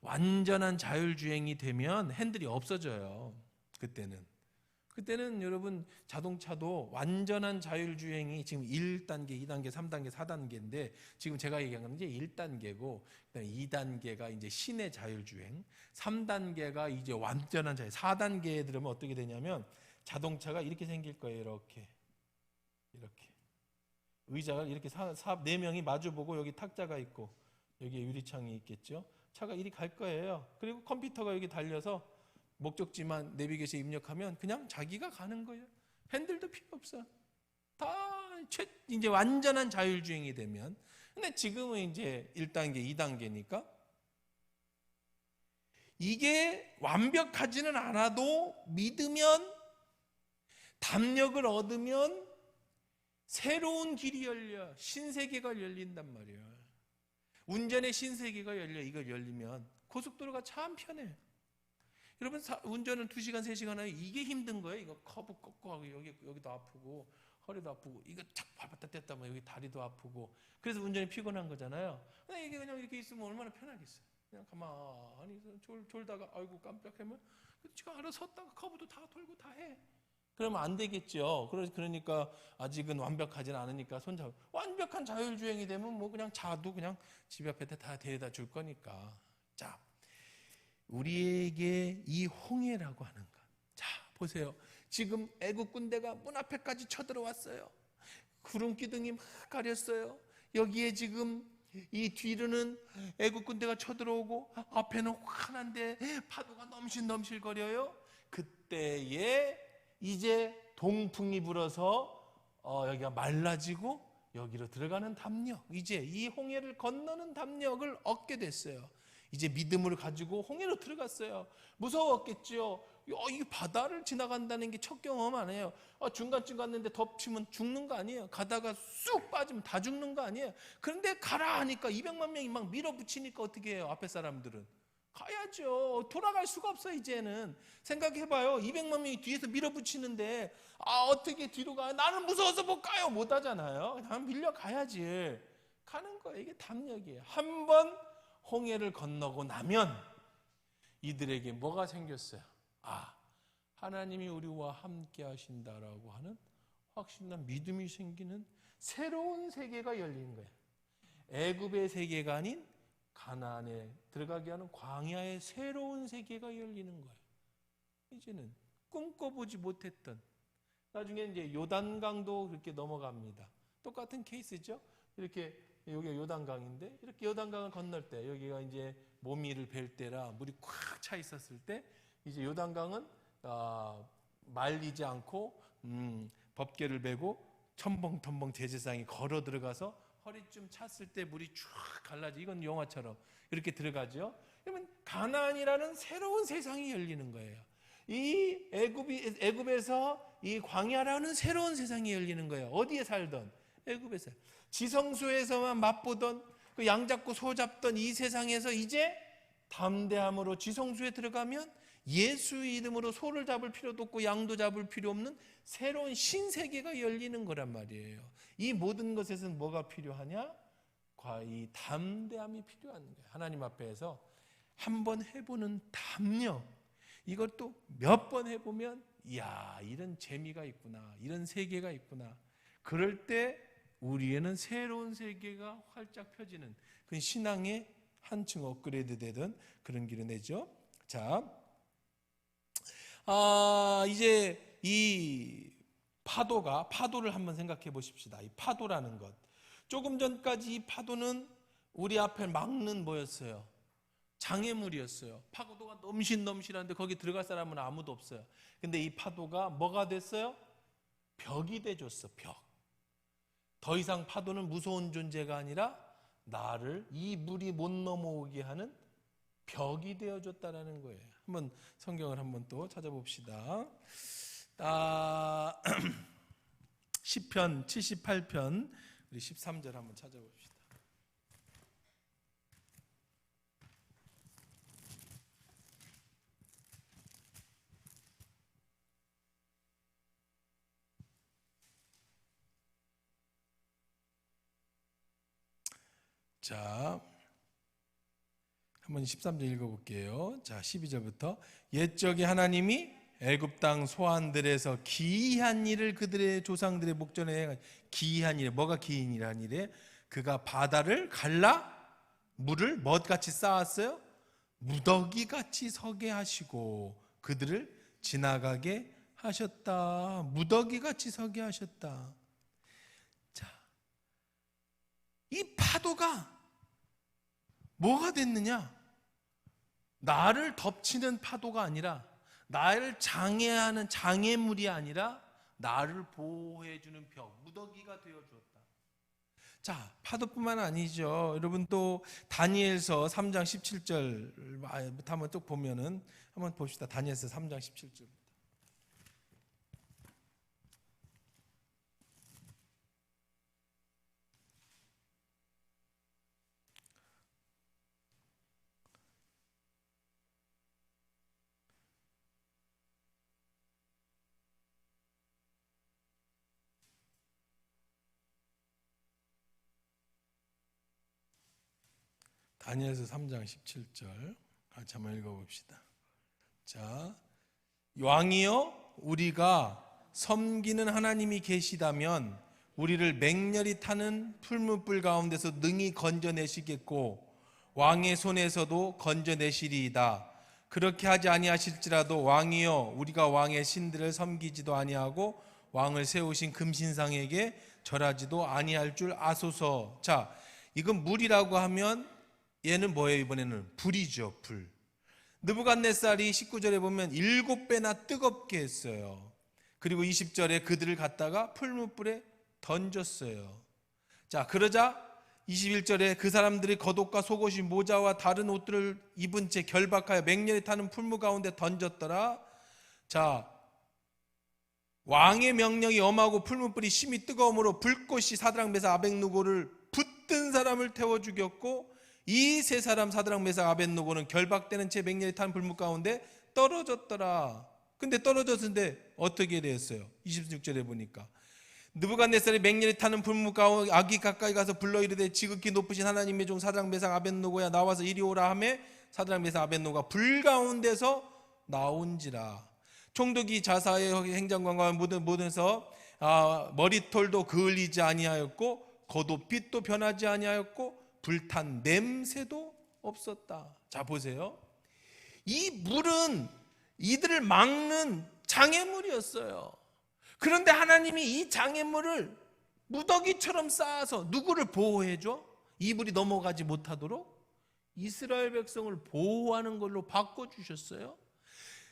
완전한 자율주행이 되면 핸들이 없어져요. 그때는 여러분 자동차도 완전한 자율주행이 지금 1단계, 2단계, 3단계, 4단계인데 지금 제가 얘기한 건 이제 1단계고 2단계가 이제 신의 자율주행, 3단계가 이제 완전한 자율, 4단계에 들으면 어떻게 되냐면 자동차가 이렇게 생길 거예요. 이렇게 의자가 이렇게 4명이 마주보고 여기 탁자가 있고 여기에 유리창이 있겠죠. 차가 이리 갈 거예요. 그리고 컴퓨터가 여기 달려서 목적지만 내비게이션 입력하면 그냥 자기가 가는 거예요. 핸들도 필요 없어. 다 이제 완전한 자율주행이 되면. 근데 지금은 이제 1단계, 2단계니까 이게 완벽하지는 않아도 믿으면, 담력을 얻으면 새로운 길이 열려, 신세계가 열린단 말이에요. 운전의 신세계가 열려. 이거 열리면 고속도로가 참 편해요. 여러분 운전을 2시간 3시간 하면 이게 힘든 거예요. 이거 커브 꺾고 하고 여기도 아프고 허리도 아프고 이거 착 밟았다 뗐다 하면 여기 다리도 아프고 그래서 운전이 피곤한 거잖아요. 근데 이게 그냥 이렇게 있으면 얼마나 편하겠어요. 그냥 가만히 졸다가 아이고 깜빡하면 지가 알아서 섰다가 커브도 다 돌고 다 해. 그러면 안 되겠죠. 그러니까 아직은 완벽하지는 않으니까 손잡고 완벽한 자율주행이 되면 뭐 그냥 자도 그냥 집 앞에 다 데려다 줄 거니까. 자, 우리에게 이 홍해라고 하는 것. 자, 보세요. 지금 애국 군대가 문 앞에까지 쳐들어왔어요. 구름 기둥이 막 가렸어요. 여기에 지금 이 뒤로는 애국 군대가 쳐들어오고 앞에는 환한데 파도가 넘실넘실거려요. 그때에 이제 동풍이 불어서 여기가 말라지고 여기로 들어가는 담력, 이제 이 홍해를 건너는 담력을 얻게 됐어요. 이제 믿음을 가지고 홍해로 들어갔어요. 무서웠겠죠. 이 바다를 지나간다는 게 첫 경험 아니에요. 중간쯤 갔는데 덮치면 죽는 거 아니에요. 가다가 쑥 빠지면 다 죽는 거 아니에요. 그런데 가라 하니까 200만 명이 막 밀어붙이니까 어떻게 해요? 앞에 사람들은 가야죠. 돌아갈 수가 없어. 이제는 생각해봐요. 200만 명이 뒤에서 밀어붙이는데 어떻게 뒤로 가요? 나는 무서워서 못 가요. 못 하잖아요. 그냥 밀려가야지. 가는 거예요. 이게 담력이에요. 한번 홍해를 건너고 나면 이들에게 뭐가 생겼어요? 하나님이 우리와 함께 하신다라고 하는 확신난 믿음이 생기는 새로운 세계가 열리는 거예요. 애굽의 세계가 아닌 가나안에 들어가게 하는 광야의 새로운 세계가 열리는 거예요. 이제는 꿈꿔보지 못했던, 나중에 이제 요단강도 그렇게 넘어갑니다. 똑같은 케이스죠. 이렇게 여기가 요단강인데 이렇게 요단강을 건널 때 여기가 이제 모미를 벨 때라 물이 꽉 차 있었을 때 이제 요단강은 말리지 않고 법궤를 메고 첨벙첨벙 제사장이 걸어 들어가서 허리쯤 찼을 때 물이 쭉 갈라지. 이건 영화처럼 이렇게 들어가죠. 그러면 가나안이라는 새로운 세상이 열리는 거예요. 이 애굽에서 이 광야라는 새로운 세상이 열리는 거예요. 어디에 살던 애굽에서 지성소에서만 맛보던 그 양 잡고 소 잡던 이 세상에서 이제 담대함으로 지성소에 들어가면 예수 이름으로 소를 잡을 필요도 없고 양도 잡을 필요 없는 새로운 신세계가 열리는 거란 말이에요. 이 모든 것에서는 뭐가 필요하냐? 이 담대함이 필요한 거예요. 하나님 앞에서 한번 해보는 담력. 이것도 몇 번 해보면 이야, 이런 재미가 있구나, 이런 세계가 있구나. 그럴 때 우리에는 새로운 세계가 활짝 펴지는 그 신앙의 한층 업그레이드 되던 그런 길을 내죠. 자, 이제 이 파도를 한번 생각해 보십시다. 이 파도라는 것. 조금 전까지 이 파도는 우리 앞에 막는 뭐였어요? 장애물이었어요. 파도가 넘실넘실한데 거기 들어갈 사람은 아무도 없어요. 근데 이 파도가 뭐가 됐어요? 벽이 돼줬어. 벽. 더 이상 파도는 무서운 존재가 아니라 나를 이 물이 못 넘어오게 하는 벽이 되어줬다라는 거예요. 한번 성경을 한번 또 찾아봅시다. 시편 78편 우리 13절 한번 찾아봅시다. 자, 한번 13절 읽어볼게요. 자, 12절부터 옛적에 하나님이 애굽 땅 소환들에서 기이한 일을 그들의 조상들의 목전에 해. 기이한 일, 뭐가 기이한 일에? 그가 바다를 갈라 물을 뭐같이 쌓았어요? 무더기같이 서게 하시고 그들을 지나가게 하셨다. 무더기같이 서게 하셨다. 자, 이 파도가 뭐가 됐느냐? 나를 덮치는 파도가 아니라, 나를 장애하는 장애물이 아니라 나를 보호해주는 벽, 무더기가 되어주었다. 자, 파도뿐만 아니죠. 여러분 또 다니엘서 3장 17절 한번 쭉 보면은 한번 봅시다. 다니엘서 3장 17절. 다니엘서 3장 17절 같이 한번 읽어봅시다. 자, 왕이여 우리가 섬기는 하나님이 계시다면 우리를 맹렬히 타는 풀무불 가운데서 능히 건져내시겠고 왕의 손에서도 건져내시리이다. 그렇게 하지 아니하실지라도 왕이여 우리가 왕의 신들을 섬기지도 아니하고 왕을 세우신 금신상에게 절하지도 아니할 줄 아소서. 자, 이건 물이라고 하면 얘는 뭐예요? 이번에는 불이죠. 불. 느부갓네살이 19절에 보면 7배나 뜨겁게 했어요. 그리고 20절에 그들을 갖다가 풀무불에 던졌어요. 자, 그러자 21절에 그 사람들이 겉옷과 속옷이 모자와 다른 옷들을 입은 채 결박하여 맹렬히 타는 풀무 가운데 던졌더라. 자, 왕의 명령이 엄하고 풀무불이 심히 뜨거움으로 불꽃이 사드락 메삭 아벳느고를 붙든 사람을 태워 죽였고 이 세 사람 사드락 메삭 아벳느고는 결박되는 채 맹렬히 탄 불무 가운데 떨어졌더라. 근데 떨어졌는데 어떻게 됐어요? 26절에 보니까 느부갓네살이 맹렬히 타는 불무 가운데 아기 가까이 가서 불러 이르되 지극히 높으신 하나님의 종 사드락 메삭 아벳느고야 나와서 이리 오라 하매 사드락 메삭 아벳느고가 불 가운데서 나온지라. 총독이 자사의 행장관과 모든에서 머리털도 그을리지 아니하였고 겉옷빛도 변하지 아니하였고 불탄 냄새도 없었다. 자, 보세요. 이 물은 이들을 막는 장애물이었어요. 그런데 하나님이 이 장애물을 무더기처럼 쌓아서 누구를 보호해줘? 이 물이 넘어가지 못하도록 이스라엘 백성을 보호하는 걸로 바꿔주셨어요.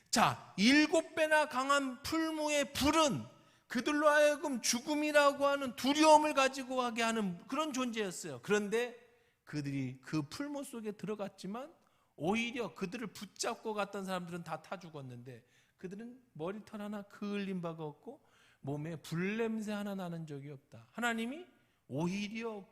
자, 7배나 강한 풀무의 불은 그들로 하여금 죽음이라고 하는 두려움을 가지고 하게 하는 그런 존재였어요. 그런데 그들이 그 풀무 속에 들어갔지만 오히려 그들을 붙잡고 갔던 사람들은 다 타 죽었는데 그들은 머리털 하나 그을린 바가 없고 몸에 불냄새 하나 나는 적이 없다. 하나님이 오히려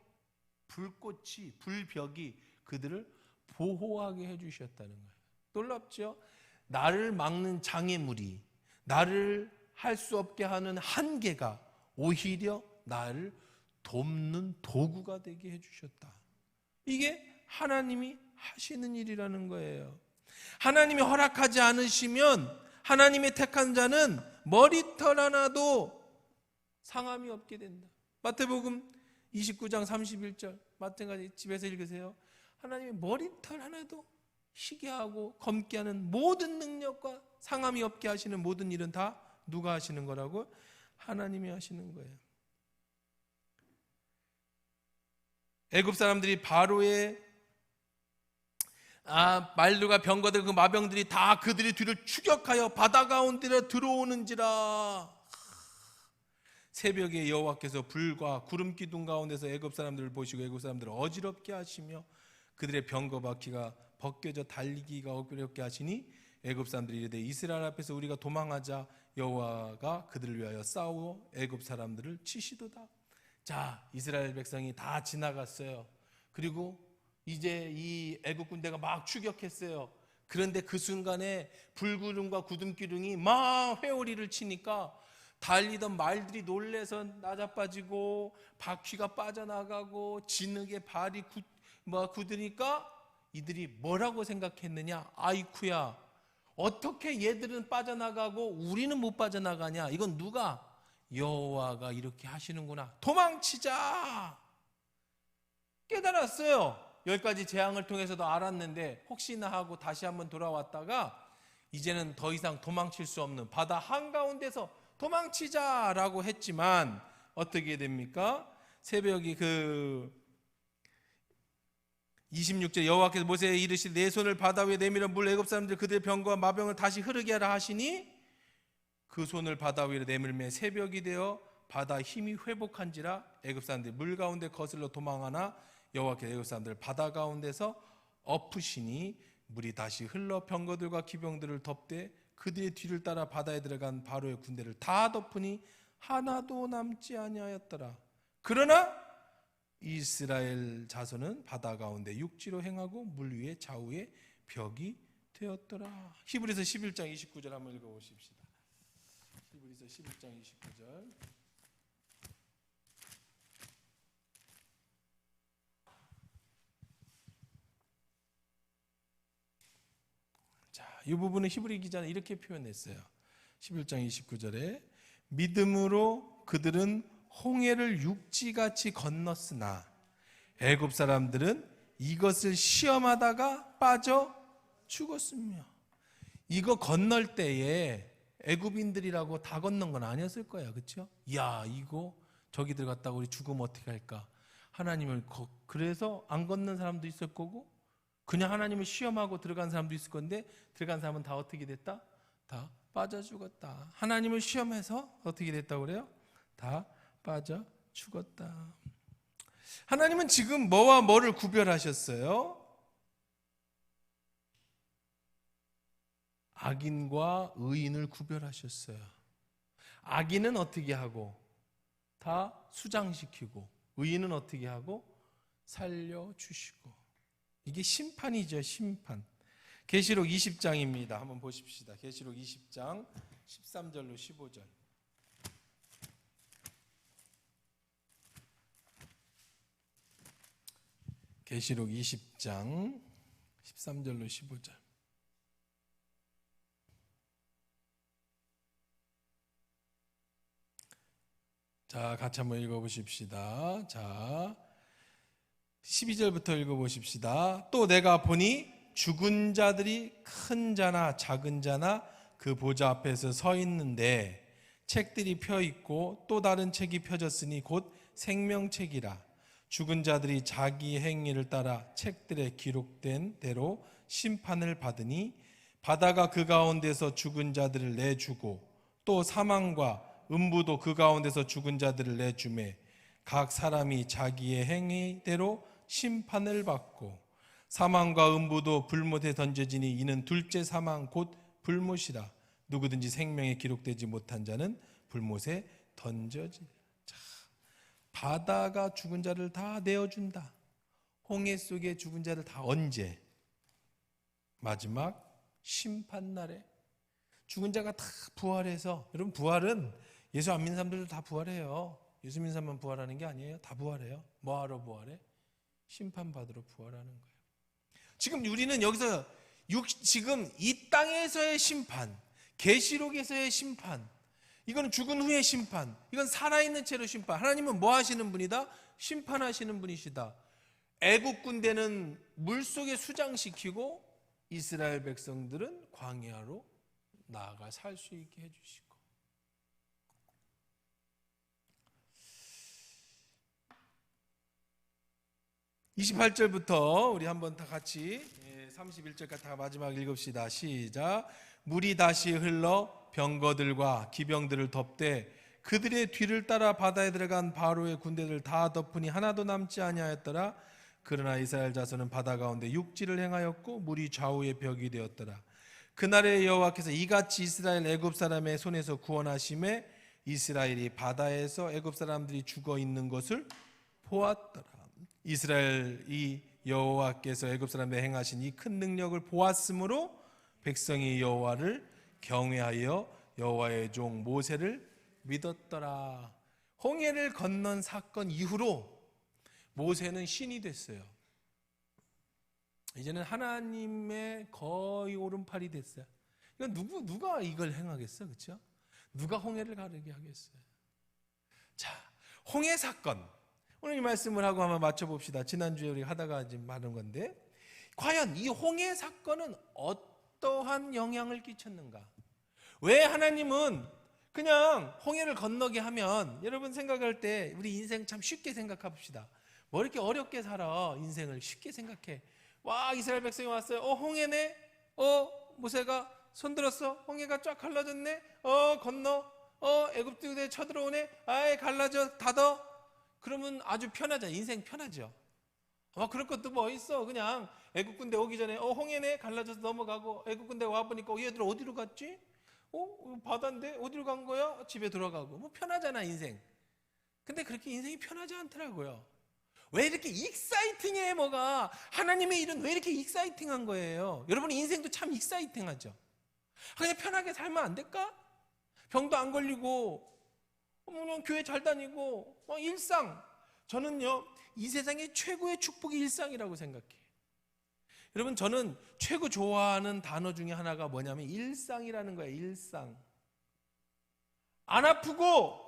불꽃이, 불벽이 그들을 보호하게 해주셨다는 거예요. 놀랍죠? 나를 막는 장애물이, 나를 할 수 없게 하는 한계가 오히려 나를 돕는 도구가 되게 해주셨다. 이게 하나님이 하시는 일이라는 거예요. 하나님이 허락하지 않으시면 하나님의 택한 자는 머리털 하나도 상함이 없게 된다. 마태복음 29장 31절 마찬가지 집에서 읽으세요. 하나님의 머리털 하나도 희게 하고 검게 하는 모든 능력과 상함이 없게 하시는 모든 일은 다 누가 하시는 거라고? 하나님이 하시는 거예요. 애굽 사람들이 바로의 말들과 병거들 그 마병들이 다 그들의 뒤를 추격하여 바다 가운데로 들어오는지라. 새벽에 여호와께서 불과 구름 기둥 가운데서 애굽 사람들을 보시고 애굽 사람들을 어지럽게 하시며 그들의 병거 바퀴가 벗겨져 달리기가 어렵게 하시니 애굽 사람들이 이르되 이스라엘 앞에서 우리가 도망하자 여호와가 그들을 위하여 싸우고 애굽 사람들을 치시도다. 자, 이스라엘 백성이 다 지나갔어요. 그리고 이제 이 애굽 군대가 막 추격했어요. 그런데 그 순간에 불구름과 구름기둥이 막 회오리를 치니까 달리던 말들이 놀래서 나자빠지고 바퀴가 빠져나가고 진흙에 발이 굳으니까 이들이 뭐라고 생각했느냐? 아이쿠야, 어떻게 얘들은 빠져나가고 우리는 못 빠져나가냐? 이건 누가? 여호와가 이렇게 하시는구나. 도망치자. 깨달았어요. 10가지 재앙을 통해서도 알았는데 혹시나 하고 다시 한번 돌아왔다가 이제는 더 이상 도망칠 수 없는 바다 한가운데서 도망치자라고 했지만 어떻게 됩니까? 새벽이 26절 여호와께서 모세에게 이르시되 내 손을 바다 위에 내밀어 물 애굽 사람들 그들의 병과 마병을 다시 흐르게 하라 하시니 그 손을 바다 위에 내밀매 새벽이 되어 바다 힘이 회복한지라 애굽 사람들이 물 가운데 거슬러 도망하나 여호와께서 애굽 사람들을 바다 가운데서 엎으시니 물이 다시 흘러 병거들과 기병들을 덮되 그들의 뒤를 따라 바다에 들어간 바로의 군대를 다 덮으니 하나도 남지 아니하였더라. 그러나 이스라엘 자손은 바다 가운데 육지로 행하고 물 위에 좌우에 벽이 되었더라. 히브리서 11장 29절 한번 읽어보십시다. 히브리서 11장 29절. 자, 이 부분은 히브리 기자는 이렇게 표현했어요. 11장 29절에 믿음으로 그들은 홍해를 육지같이 건넜으나 애굽 사람들은 이것을 시험하다가 빠져 죽었으며. 이거 건널 때에 애굽인들이라고 다 건넌 건 아니었을 거야, 그렇죠? 야, 이거 저기 들어갔다가 우리 죽으면 어떻게 할까? 하나님을 그래서 안 건넌 사람도 있을 거고 그냥 하나님을 시험하고 들어간 사람도 있을 건데 들어간 사람은 다 어떻게 됐다? 다 빠져 죽었다. 하나님을 시험해서 어떻게 됐다고 그래요? 다 빠져 죽었다. 하나님은 지금 뭐와 뭐를 구별하셨어요? 악인과 의인을 구별하셨어요. 악인은 어떻게 하고 다 수장시키고 의인은 어떻게 하고 살려주시고. 이게 심판이죠, 심판. 계시록 20장입니다. 한번 보십시다. 계시록 20장 13절로 15절. 계시록 20장 13절로 15절. 자, 같이 한번 읽어보십시다. 자, 12절부터 읽어보십시다. 또 내가 보니 죽은 자들이 큰 자나 작은 자나 그 보좌 앞에서 서 있는데 책들이 펴 있고 또 다른 책이 펴졌으니 곧 생명책이라. 죽은 자들이 자기 행위를 따라 책들에 기록된 대로 심판을 받으니 바다가 그 가운데서 죽은 자들을 내주고 또 사망과 음부도 그 가운데서 죽은 자들을 내주매 각 사람이 자기의 행위대로 심판을 받고 사망과 음부도 불못에 던져지니 이는 둘째 사망 곧 불못이라. 누구든지 생명에 기록되지 못한 자는 불못에 던져지라. 바다가 죽은 자를 다 내어준다. 홍해 속에 죽은 자를 다 언제? 마지막 심판날에 죽은 자가 다 부활해서. 여러분, 부활은 예수 안 믿는 사람들도 다 부활해요. 예수 믿는 사람만 부활하는 게 아니에요. 다 부활해요. 뭐하러 부활해? 심판받으러 부활하는 거예요. 지금 우리는 여기서 지금 이 땅에서의 심판, 계시록에서의 심판, 이건 죽은 후의 심판, 이건 살아있는 채로 심판. 하나님은 뭐 하시는 분이다? 심판하시는 분이시다. 애국 군대는 물속에 수장시키고 이스라엘 백성들은 광야로 나아가 살 수 있게 해주시고. (28절부터) 우리 한번 다 같이 31절까지 다 마지막 읽읍시다. 시작. 물이 다시 흘러 병거들과 기병들을 덮되 그들의 뒤를 따라 바다에 들어간 바로의 군대들 다 덮으니 하나도 남지 아니하였더라. 그러나 이스라엘 자손은 바다 가운데 육지를 행하였고 물이 좌우의 벽이 되었더라. 그날에 여호와께서 이같이 이스라엘 애굽 사람의 손에서 구원하심에 이스라엘이 바다에서 애굽 사람들이 죽어 있는 것을 보았더라. 이스라엘이 여호와께서 애굽 사람에 행하신 이 큰 능력을 보았으므로 백성이 여호와를 경외하여 여호와의 종 모세를 믿었더라. 홍해를 건넌 사건 이후로 모세는 신이 됐어요. 이제는 하나님의 거의 오른팔이 됐어요. 이건 누가 이걸 행하겠어, 그렇죠? 누가 홍해를 가르게 하겠어요? 자, 홍해 사건. 오늘 이 말씀을 하고 한번 맞춰봅시다. 지난주에 우리 하다가 지금 말한 건데, 과연 이 홍해 사건은 어떠한 영향을 끼쳤는가? 왜 하나님은 그냥 홍해를 건너게 하면, 여러분 생각할 때 우리 인생 참 쉽게 생각해 봅시다. 뭐 이렇게 어렵게 살아? 인생을 쉽게 생각해. 와, 이스라엘 백성이 왔어요. 홍해네. 모세가 손 들었어. 홍해가 쫙 갈라졌네. 건너. 애굽들에 쳐들어오네. 아이, 갈라져. 닫어. 그러면 아주 편하죠. 인생 편하죠. 그럴 것도 뭐 있어. 그냥 애국 군대 오기 전에 홍해네. 갈라져서 넘어가고, 애국 군대 와보니까 얘들 어디로 갔지? 바다인데 어디로 간 거야? 집에 들어가고. 뭐 편하잖아, 인생. 근데 그렇게 인생이 편하지 않더라고요. 왜 이렇게 익사이팅해? 뭐가 하나님의 일은 왜 이렇게 익사이팅한 거예요? 여러분 인생도 참 익사이팅하죠. 그냥 편하게 살면 안 될까? 병도 안 걸리고 그냥 교회 잘 다니고 일상. 저는요, 이 세상의 최고의 축복이 일상이라고 생각해요. 여러분, 저는 최고 좋아하는 단어 중에 하나가 뭐냐면 일상이라는 거예요. 일상. 안 아프고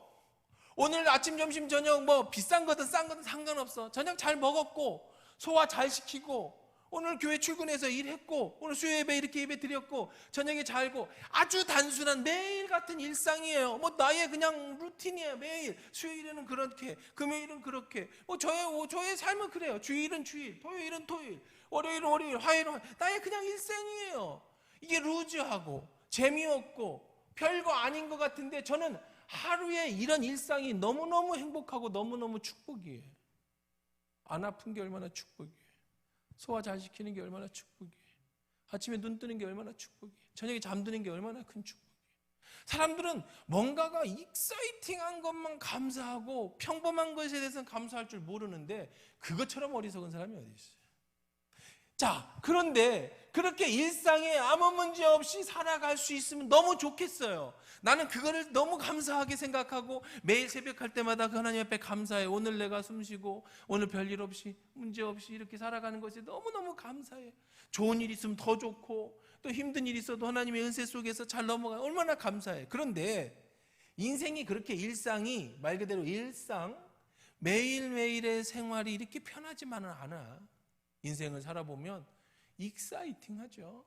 오늘 아침, 점심, 저녁 뭐 비싼 거든 싼 거든 상관없어. 저녁 잘 먹었고 소화 잘 시키고 오늘 교회 출근해서 일했고 오늘 수요 예배 이렇게 예배 드렸고 저녁에 잘고, 아주 단순한 매일 같은 일상이에요. 뭐 나의 그냥 루틴이에요. 매일 수요일에는 그렇게, 금요일은 그렇게. 저의 삶은 그래요. 주일은 주일, 토요일은 토요일, 월요일은 월요일, 화요일은 나의 그냥 일상이에요. 이게 루즈하고 재미없고 별거 아닌 것 같은데 저는 하루에 이런 일상이 너무너무 행복하고 너무너무 축복이에요. 안 아픈 게 얼마나 축복이에요. 소화 잘 시키는 게 얼마나 축복이에요. 아침에 눈 뜨는 게 얼마나 축복이에요. 저녁에 잠드는 게 얼마나 큰 축복이에요. 사람들은 뭔가가 익사이팅한 것만 감사하고 평범한 것에 대해서는 감사할 줄 모르는데 그것처럼 어리석은 사람이 어디 있어요. 자, 그런데 그렇게 일상에 아무 문제 없이 살아갈 수 있으면 너무 좋겠어요. 나는 그거를 너무 감사하게 생각하고 매일 새벽할 때마다 그 하나님 앞에 감사해. 오늘 내가 숨쉬고 오늘 별일 없이 문제 없이 이렇게 살아가는 것이 너무너무 감사해. 좋은 일 있으면 더 좋고 또 힘든 일 있어도 하나님의 은혜 속에서 잘 넘어가요. 얼마나 감사해. 그런데 인생이 그렇게 일상이 말 그대로 일상, 매일매일의 생활이 이렇게 편하지만은 않아. 인생을 살아보면 익사이팅하죠.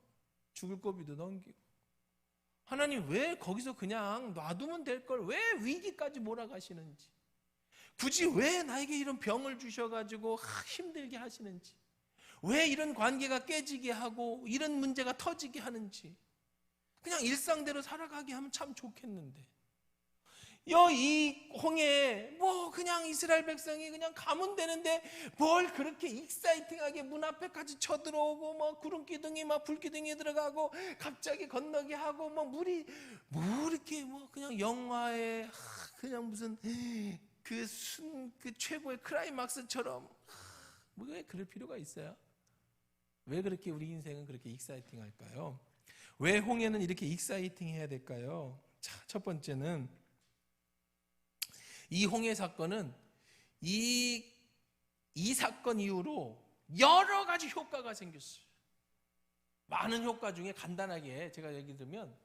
죽을 고비도 넘기고. 하나님 왜 거기서 그냥 놔두면 될 걸 왜 위기까지 몰아가시는지, 굳이 왜 나에게 이런 병을 주셔가지고 힘들게 하시는지, 왜 이런 관계가 깨지게 하고 이런 문제가 터지게 하는지, 그냥 일상대로 살아가게 하면 참 좋겠는데 이 홍해에 뭐 그냥 이스라엘 백성이 그냥 가면 되는데 뭘 그렇게 익사이팅하게 문 앞에까지 쳐들어오고 뭐 구름 기둥이 막 불 기둥이 들어가고 갑자기 건너게 하고 뭐 물이 뭐 이렇게 뭐 그냥 영화에 그냥 무슨 그 최고의 클라이막스처럼 왜 그럴 필요가 있어요? 왜 그렇게 우리 인생은 그렇게 익사이팅할까요? 왜 홍해는 이렇게 익사이팅해야 될까요? 자, 첫 번째는 이 홍해 사건은 이 사건 이후로 여러 가지 효과가 생겼어요. 많은 효과 중에 간단하게 제가 얘기 들으면,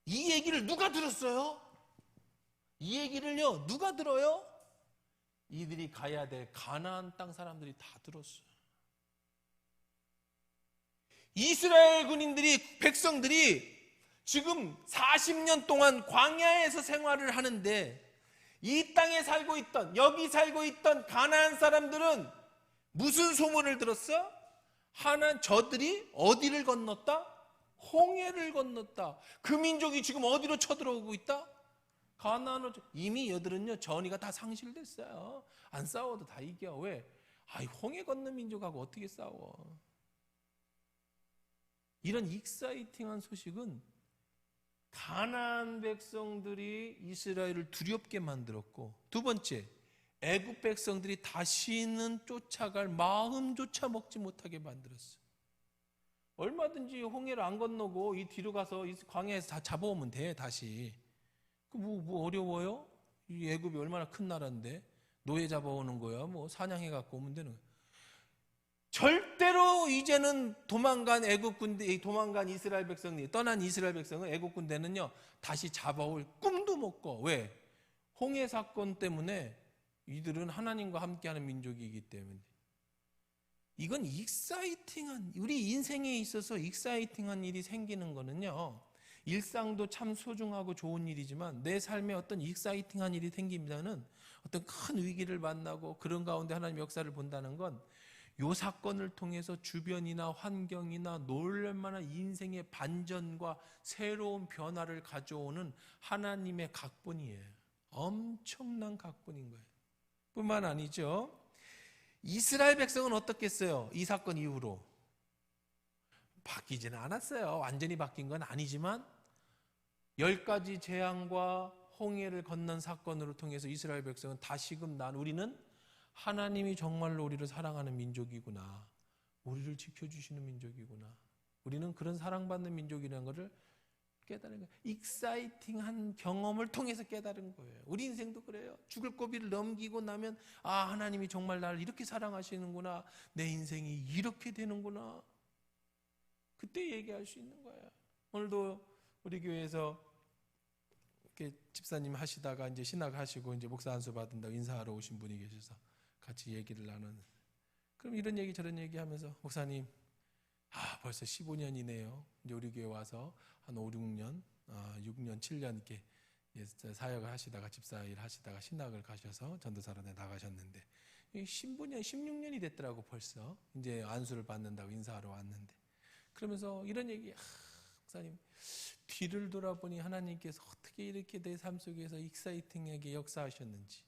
이 얘기를 누가 들었어요? 이 얘기를요 누가 들어요? 이들이 가야 될 가나안 땅 사람들이 다 들었어요. 이스라엘 군인들이, 백성들이 지금 40년 동안 광야에서 생활을 하는데 이 땅에 살고 있던, 여기 살고 있던 가나안 사람들은 무슨 소문을 들었어? 저들이 어디를 건넜다? 홍해를 건넜다. 그 민족이 지금 어디로 쳐들어오고 있다? 가나안으로. 이미 여들은요 전의가 다 상실됐어요. 안 싸워도 다 이겨. 왜? 홍해 건넌 민족하고 어떻게 싸워? 이런 익사이팅한 소식은 가나안 백성들이 이스라엘을 두렵게 만들었고, 두 번째, 애굽 백성들이 다시는 쫓아갈 마음조차 먹지 못하게 만들었어요. 얼마든지 홍해를 안 건너고 이 뒤로 가서 이 광야에서 다 잡아오면 돼. 다시 뭐 어려워요? 이 애굽이 얼마나 큰 나라인데 노예 잡아오는 거야. 뭐 사냥해 갖고 오면 되는 거야. 절대로 이제는 도망간 이스라엘 백성이 떠난 이스라엘 백성은 애국 군대는요 다시 잡아올 꿈도 못 꿔. 왜? 홍해 사건 때문에 이들은 하나님과 함께하는 민족이기 때문에. 이건 익사이팅한, 우리 인생에 있어서 익사이팅한 일이 생기는 거는요, 일상도 참 소중하고 좋은 일이지만 내 삶에 어떤 익사이팅한 일이 생기면은 어떤 큰 위기를 만나고 그런 가운데 하나님의 역사를 본다는 건 이 사건을 통해서 주변이나 환경이나 놀랄만한 인생의 반전과 새로운 변화를 가져오는 하나님의 각본이에요. 엄청난 각본인 거예요. 뿐만 아니죠, 이스라엘 백성은 어떻겠어요? 이 사건 이후로 바뀌지는 않았어요. 완전히 바뀐 건 아니지만 10가지 재앙과 홍해를 건넌 사건으로 통해서 이스라엘 백성은 다시금 우리는 하나님이 정말로 우리를 사랑하는 민족이구나, 우리를 지켜주시는 민족이구나, 우리는 그런 사랑받는 민족이라는 것을 깨달은 거예요. 익사이팅한 경험을 통해서 깨달은 거예요. 우리 인생도 그래요. 죽을 고비를 넘기고 나면 하나님이 정말 나를 이렇게 사랑하시는구나, 내 인생이 이렇게 되는구나, 그때 얘기할 수 있는 거예요. 오늘도 우리 교회에서 이렇게 집사님 하시다가 이제 신학하시고 이제 목사 안수 받은다고 인사하러 오신 분이 계셔서 같이 얘기를 나누는. 그럼 이런 얘기 저런 얘기 하면서 목사님 벌써 15년이네요. 이제 우리 교회 와서 한 5, 6년, 6년, 7년 이렇게 사역을 하시다가 집사 일 하시다가 신학을 가셔서 전도사로 나가셨는데 신부년 16년이 됐더라고 벌써. 이제 안수를 받는다고 인사하러 왔는데 그러면서 이런 얘기, 목사님 뒤를 돌아보니 하나님께서 어떻게 이렇게 내 삶 속에서 익사이팅하게 역사하셨는지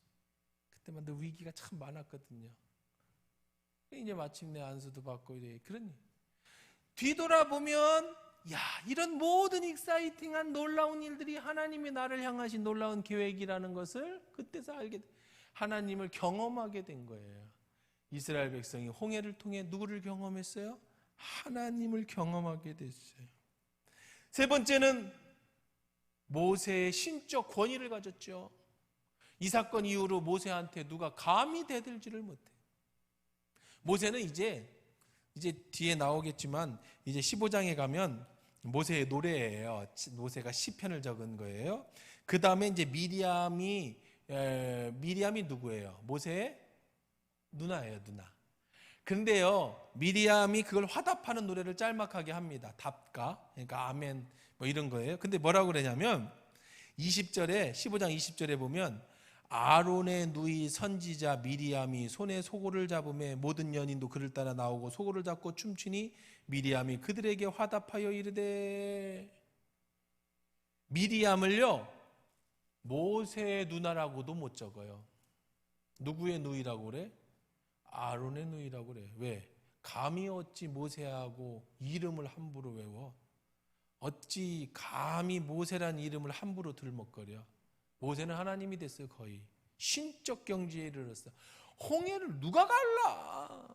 그때마다 위기가 참 많았거든요. 이제 마침내 안수도 받고 이래. 그러니 뒤돌아보면 이런 모든 익사이팅한 놀라운 일들이 하나님이 나를 향하신 놀라운 계획이라는 것을 그때서 하나님을 경험하게 된 거예요. 이스라엘 백성이 홍해를 통해 누구를 경험했어요? 하나님을 경험하게 됐어요. 세 번째는 모세의 신적 권위를 가졌죠. 이 사건 이후로 모세한테 누가 감히 대들지를 못해. 모세는 이제 뒤에 나오겠지만 이제 15장에 가면 모세의 노래예요. 모세가 시편을 적은 거예요. 그 다음에 이제 미리암이 누구예요? 모세의 누나예요, 누나. 근데요, 미리암이 그걸 화답하는 노래를 짤막하게 합니다. 답가, 그러니까 아멘 뭐 이런 거예요. 근데 뭐라고 그러냐면 15장 20절에 보면 아론의 누이 선지자 미리암이 손에 소고를 잡음에 모든 연인도 그를 따라 나오고 소고를 잡고 춤추니 미리암이 그들에게 화답하여 이르되. 미리암을요 모세의 누나라고도 못 적어요. 누구의 누이라고 그래? 아론의 누이라고 그래. 왜? 감히 어찌 모세하고 이름을 함부로 외워? 어찌 감히 모세란 이름을 함부로 들먹거려? 모세는 하나님이 됐어요. 거의 신적 경지에 이르렀어. 홍해를 누가 갈라?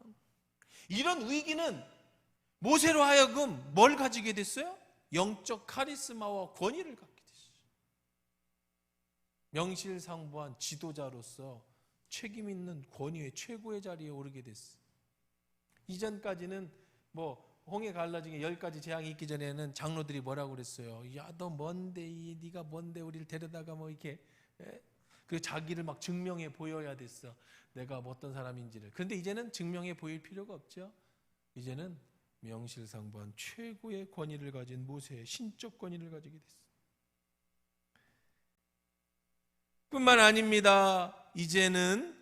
이런 위기는 모세로 하여금 뭘 가지게 됐어요? 영적 카리스마와 권위를 갖게 됐어요. 명실상부한 지도자로서 책임 있는 권위의 최고의 자리에 오르게 됐어. 이전까지는 홍해 갈라지게 10가지 재앙이 있기 전에는 장로들이 뭐라고 그랬어요? 야, 너 뭔데, 네가 뭔데 우리를 데려다가 이렇게 그 자기를 막 증명해 보여야 됐어. 내가 어떤 사람인지를. 그런데 이제는 증명해 보일 필요가 없죠. 이제는 명실상부한 최고의 권위를 가진 모세의 신적 권위를 가지게 됐어. 뿐만 아닙니다. 이제는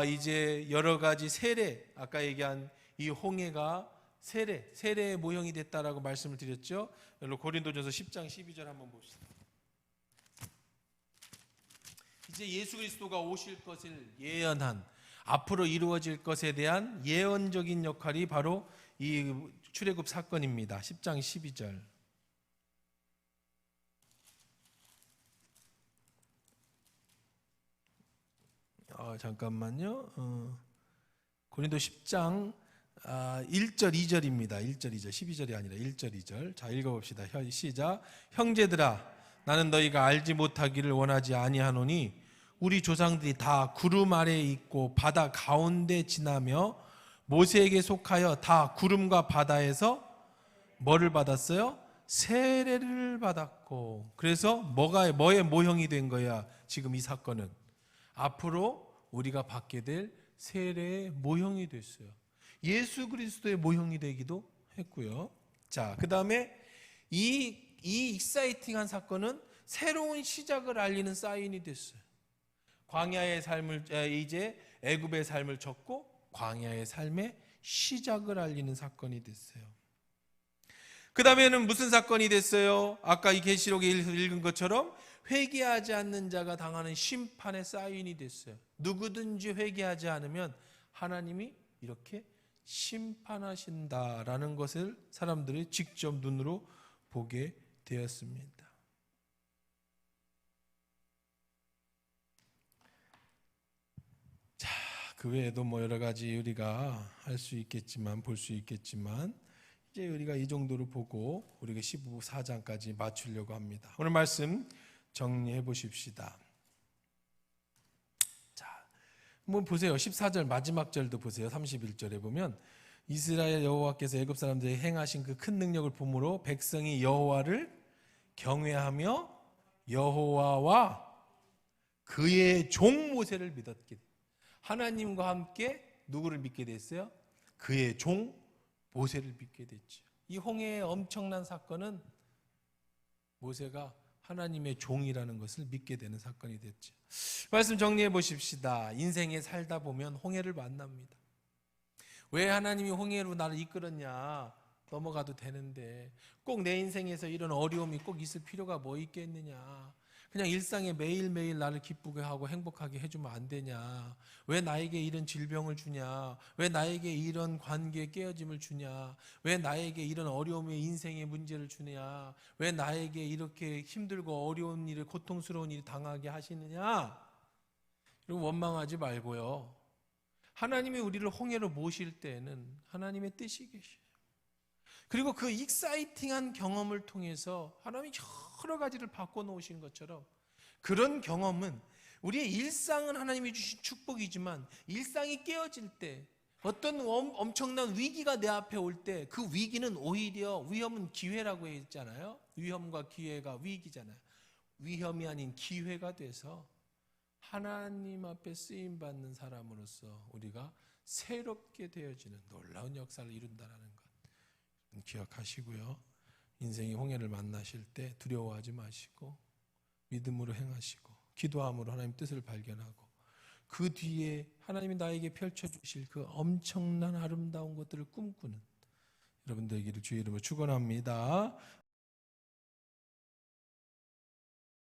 이제 여러 가지 세례, 아까 얘기한 이 홍해가 세례의 모형이 됐다라고 말씀을 드렸죠. 여러분 고린도전서 10장 12절 한번 봅시다. 이제 예수 그리스도가 오실 것을 예언한, 앞으로 이루어질 것에 대한 예언적인 역할이 바로 이 출애굽 사건입니다. 10장 12절. 잠깐만요. 고린도 10장 1절 2절입니다. 1절 2절 12절이 아니라 1절 2절. 자, 읽어봅시다. 시작. 형제들아, 나는 너희가 알지 못하기를 원하지 아니하노니 우리 조상들이 다 구름 아래에 있고 바다 가운데 지나며 모세에게 속하여 다 구름과 바다에서 뭐를 받았어요? 세례를 받았고, 그래서 뭐의 모형이 된 거야? 지금 이 사건은 앞으로 우리가 받게 될 세례의 모형이 됐어요. 예수 그리스도의 모형이 되기도 했고요. 자, 그 다음에 이 익사이팅한 사건은 새로운 시작을 알리는 사인이 됐어요. 광야의 삶을 이제 애굽의 삶을 접고 광야의 삶의 시작을 알리는 사건이 됐어요. 그 다음에는 무슨 사건이 됐어요? 아까 이 계시록에 읽은 것처럼 회개하지 않는 자가 당하는 심판의 사인이 됐어요. 누구든지 회개하지 않으면 하나님이 이렇게 심판하신다라는 것을 사람들이 직접 눈으로 보게 되었습니다. 자, 그 외에도 뭐 여러 가지 우리가 할 수 있겠지만, 볼 수 있겠지만, 이제 우리가 이 정도로 보고 우리가 14장까지 맞추려고 합니다. 오늘 말씀 정리해 보십시다. 자, 한번 보세요. 14절 마지막 절도 보세요. 31절에 보면 이스라엘 여호와께서 애굽 사람들에게 행하신 그 큰 능력을 보므로 백성이 여호와를 경외하며 여호와와 그의 종 모세를 믿었기. 하나님과 함께 누구를 믿게 됐어요? 그의 종 모세를 믿게 됐죠. 이 홍해의 엄청난 사건은 모세가 하나님의 종이라는 것을 믿게 되는 사건이 됐죠. 말씀 정리해 보십시다. 인생에 살다 보면 홍해를 만납니다. 왜 하나님이 홍해로 나를 이끌었냐? 넘어가도 되는데 꼭 내 인생에서 이런 어려움이 꼭 있을 필요가 뭐 있겠느냐? 그냥 일상에 매일매일 나를 기쁘게 하고 행복하게 해주면 안 되냐? 왜 나에게 이런 질병을 주냐? 왜 나에게 이런 관계의 깨어짐을 주냐? 왜 나에게 이런 어려움의 인생의 문제를 주냐? 왜 나에게 이렇게 힘들고 어려운 일을, 고통스러운 일을 당하게 하시느냐? 여러분 원망하지 말고요. 하나님이 우리를 홍해로 모실 때에는 하나님의 뜻이 계셔요. 그리고 그 익사이팅한 경험을 통해서 하나님이 여러 가지를 바꿔놓으신 것처럼 그런 경험은 우리의 일상은 하나님이 주신 축복이지만 일상이 깨어질 때 어떤 엄청난 위기가 내 앞에 올 때 그 위기는 오히려 위험은 기회라고 했잖아요. 위험과 기회가 위기잖아요. 위험이 아닌 기회가 돼서 하나님 앞에 쓰임받는 사람으로서 우리가 새롭게 되어지는 놀라운 역사를 이룬다는 것 기억하시고요. 인생의 홍해를 만나실 때 두려워하지 마시고 믿음으로 행하시고 기도함으로 하나님 뜻을 발견하고 그 뒤에 하나님이 나에게 펼쳐주실 그 엄청난 아름다운 것들을 꿈꾸는 여러분 되기를 주의 이름으로 축원합니다.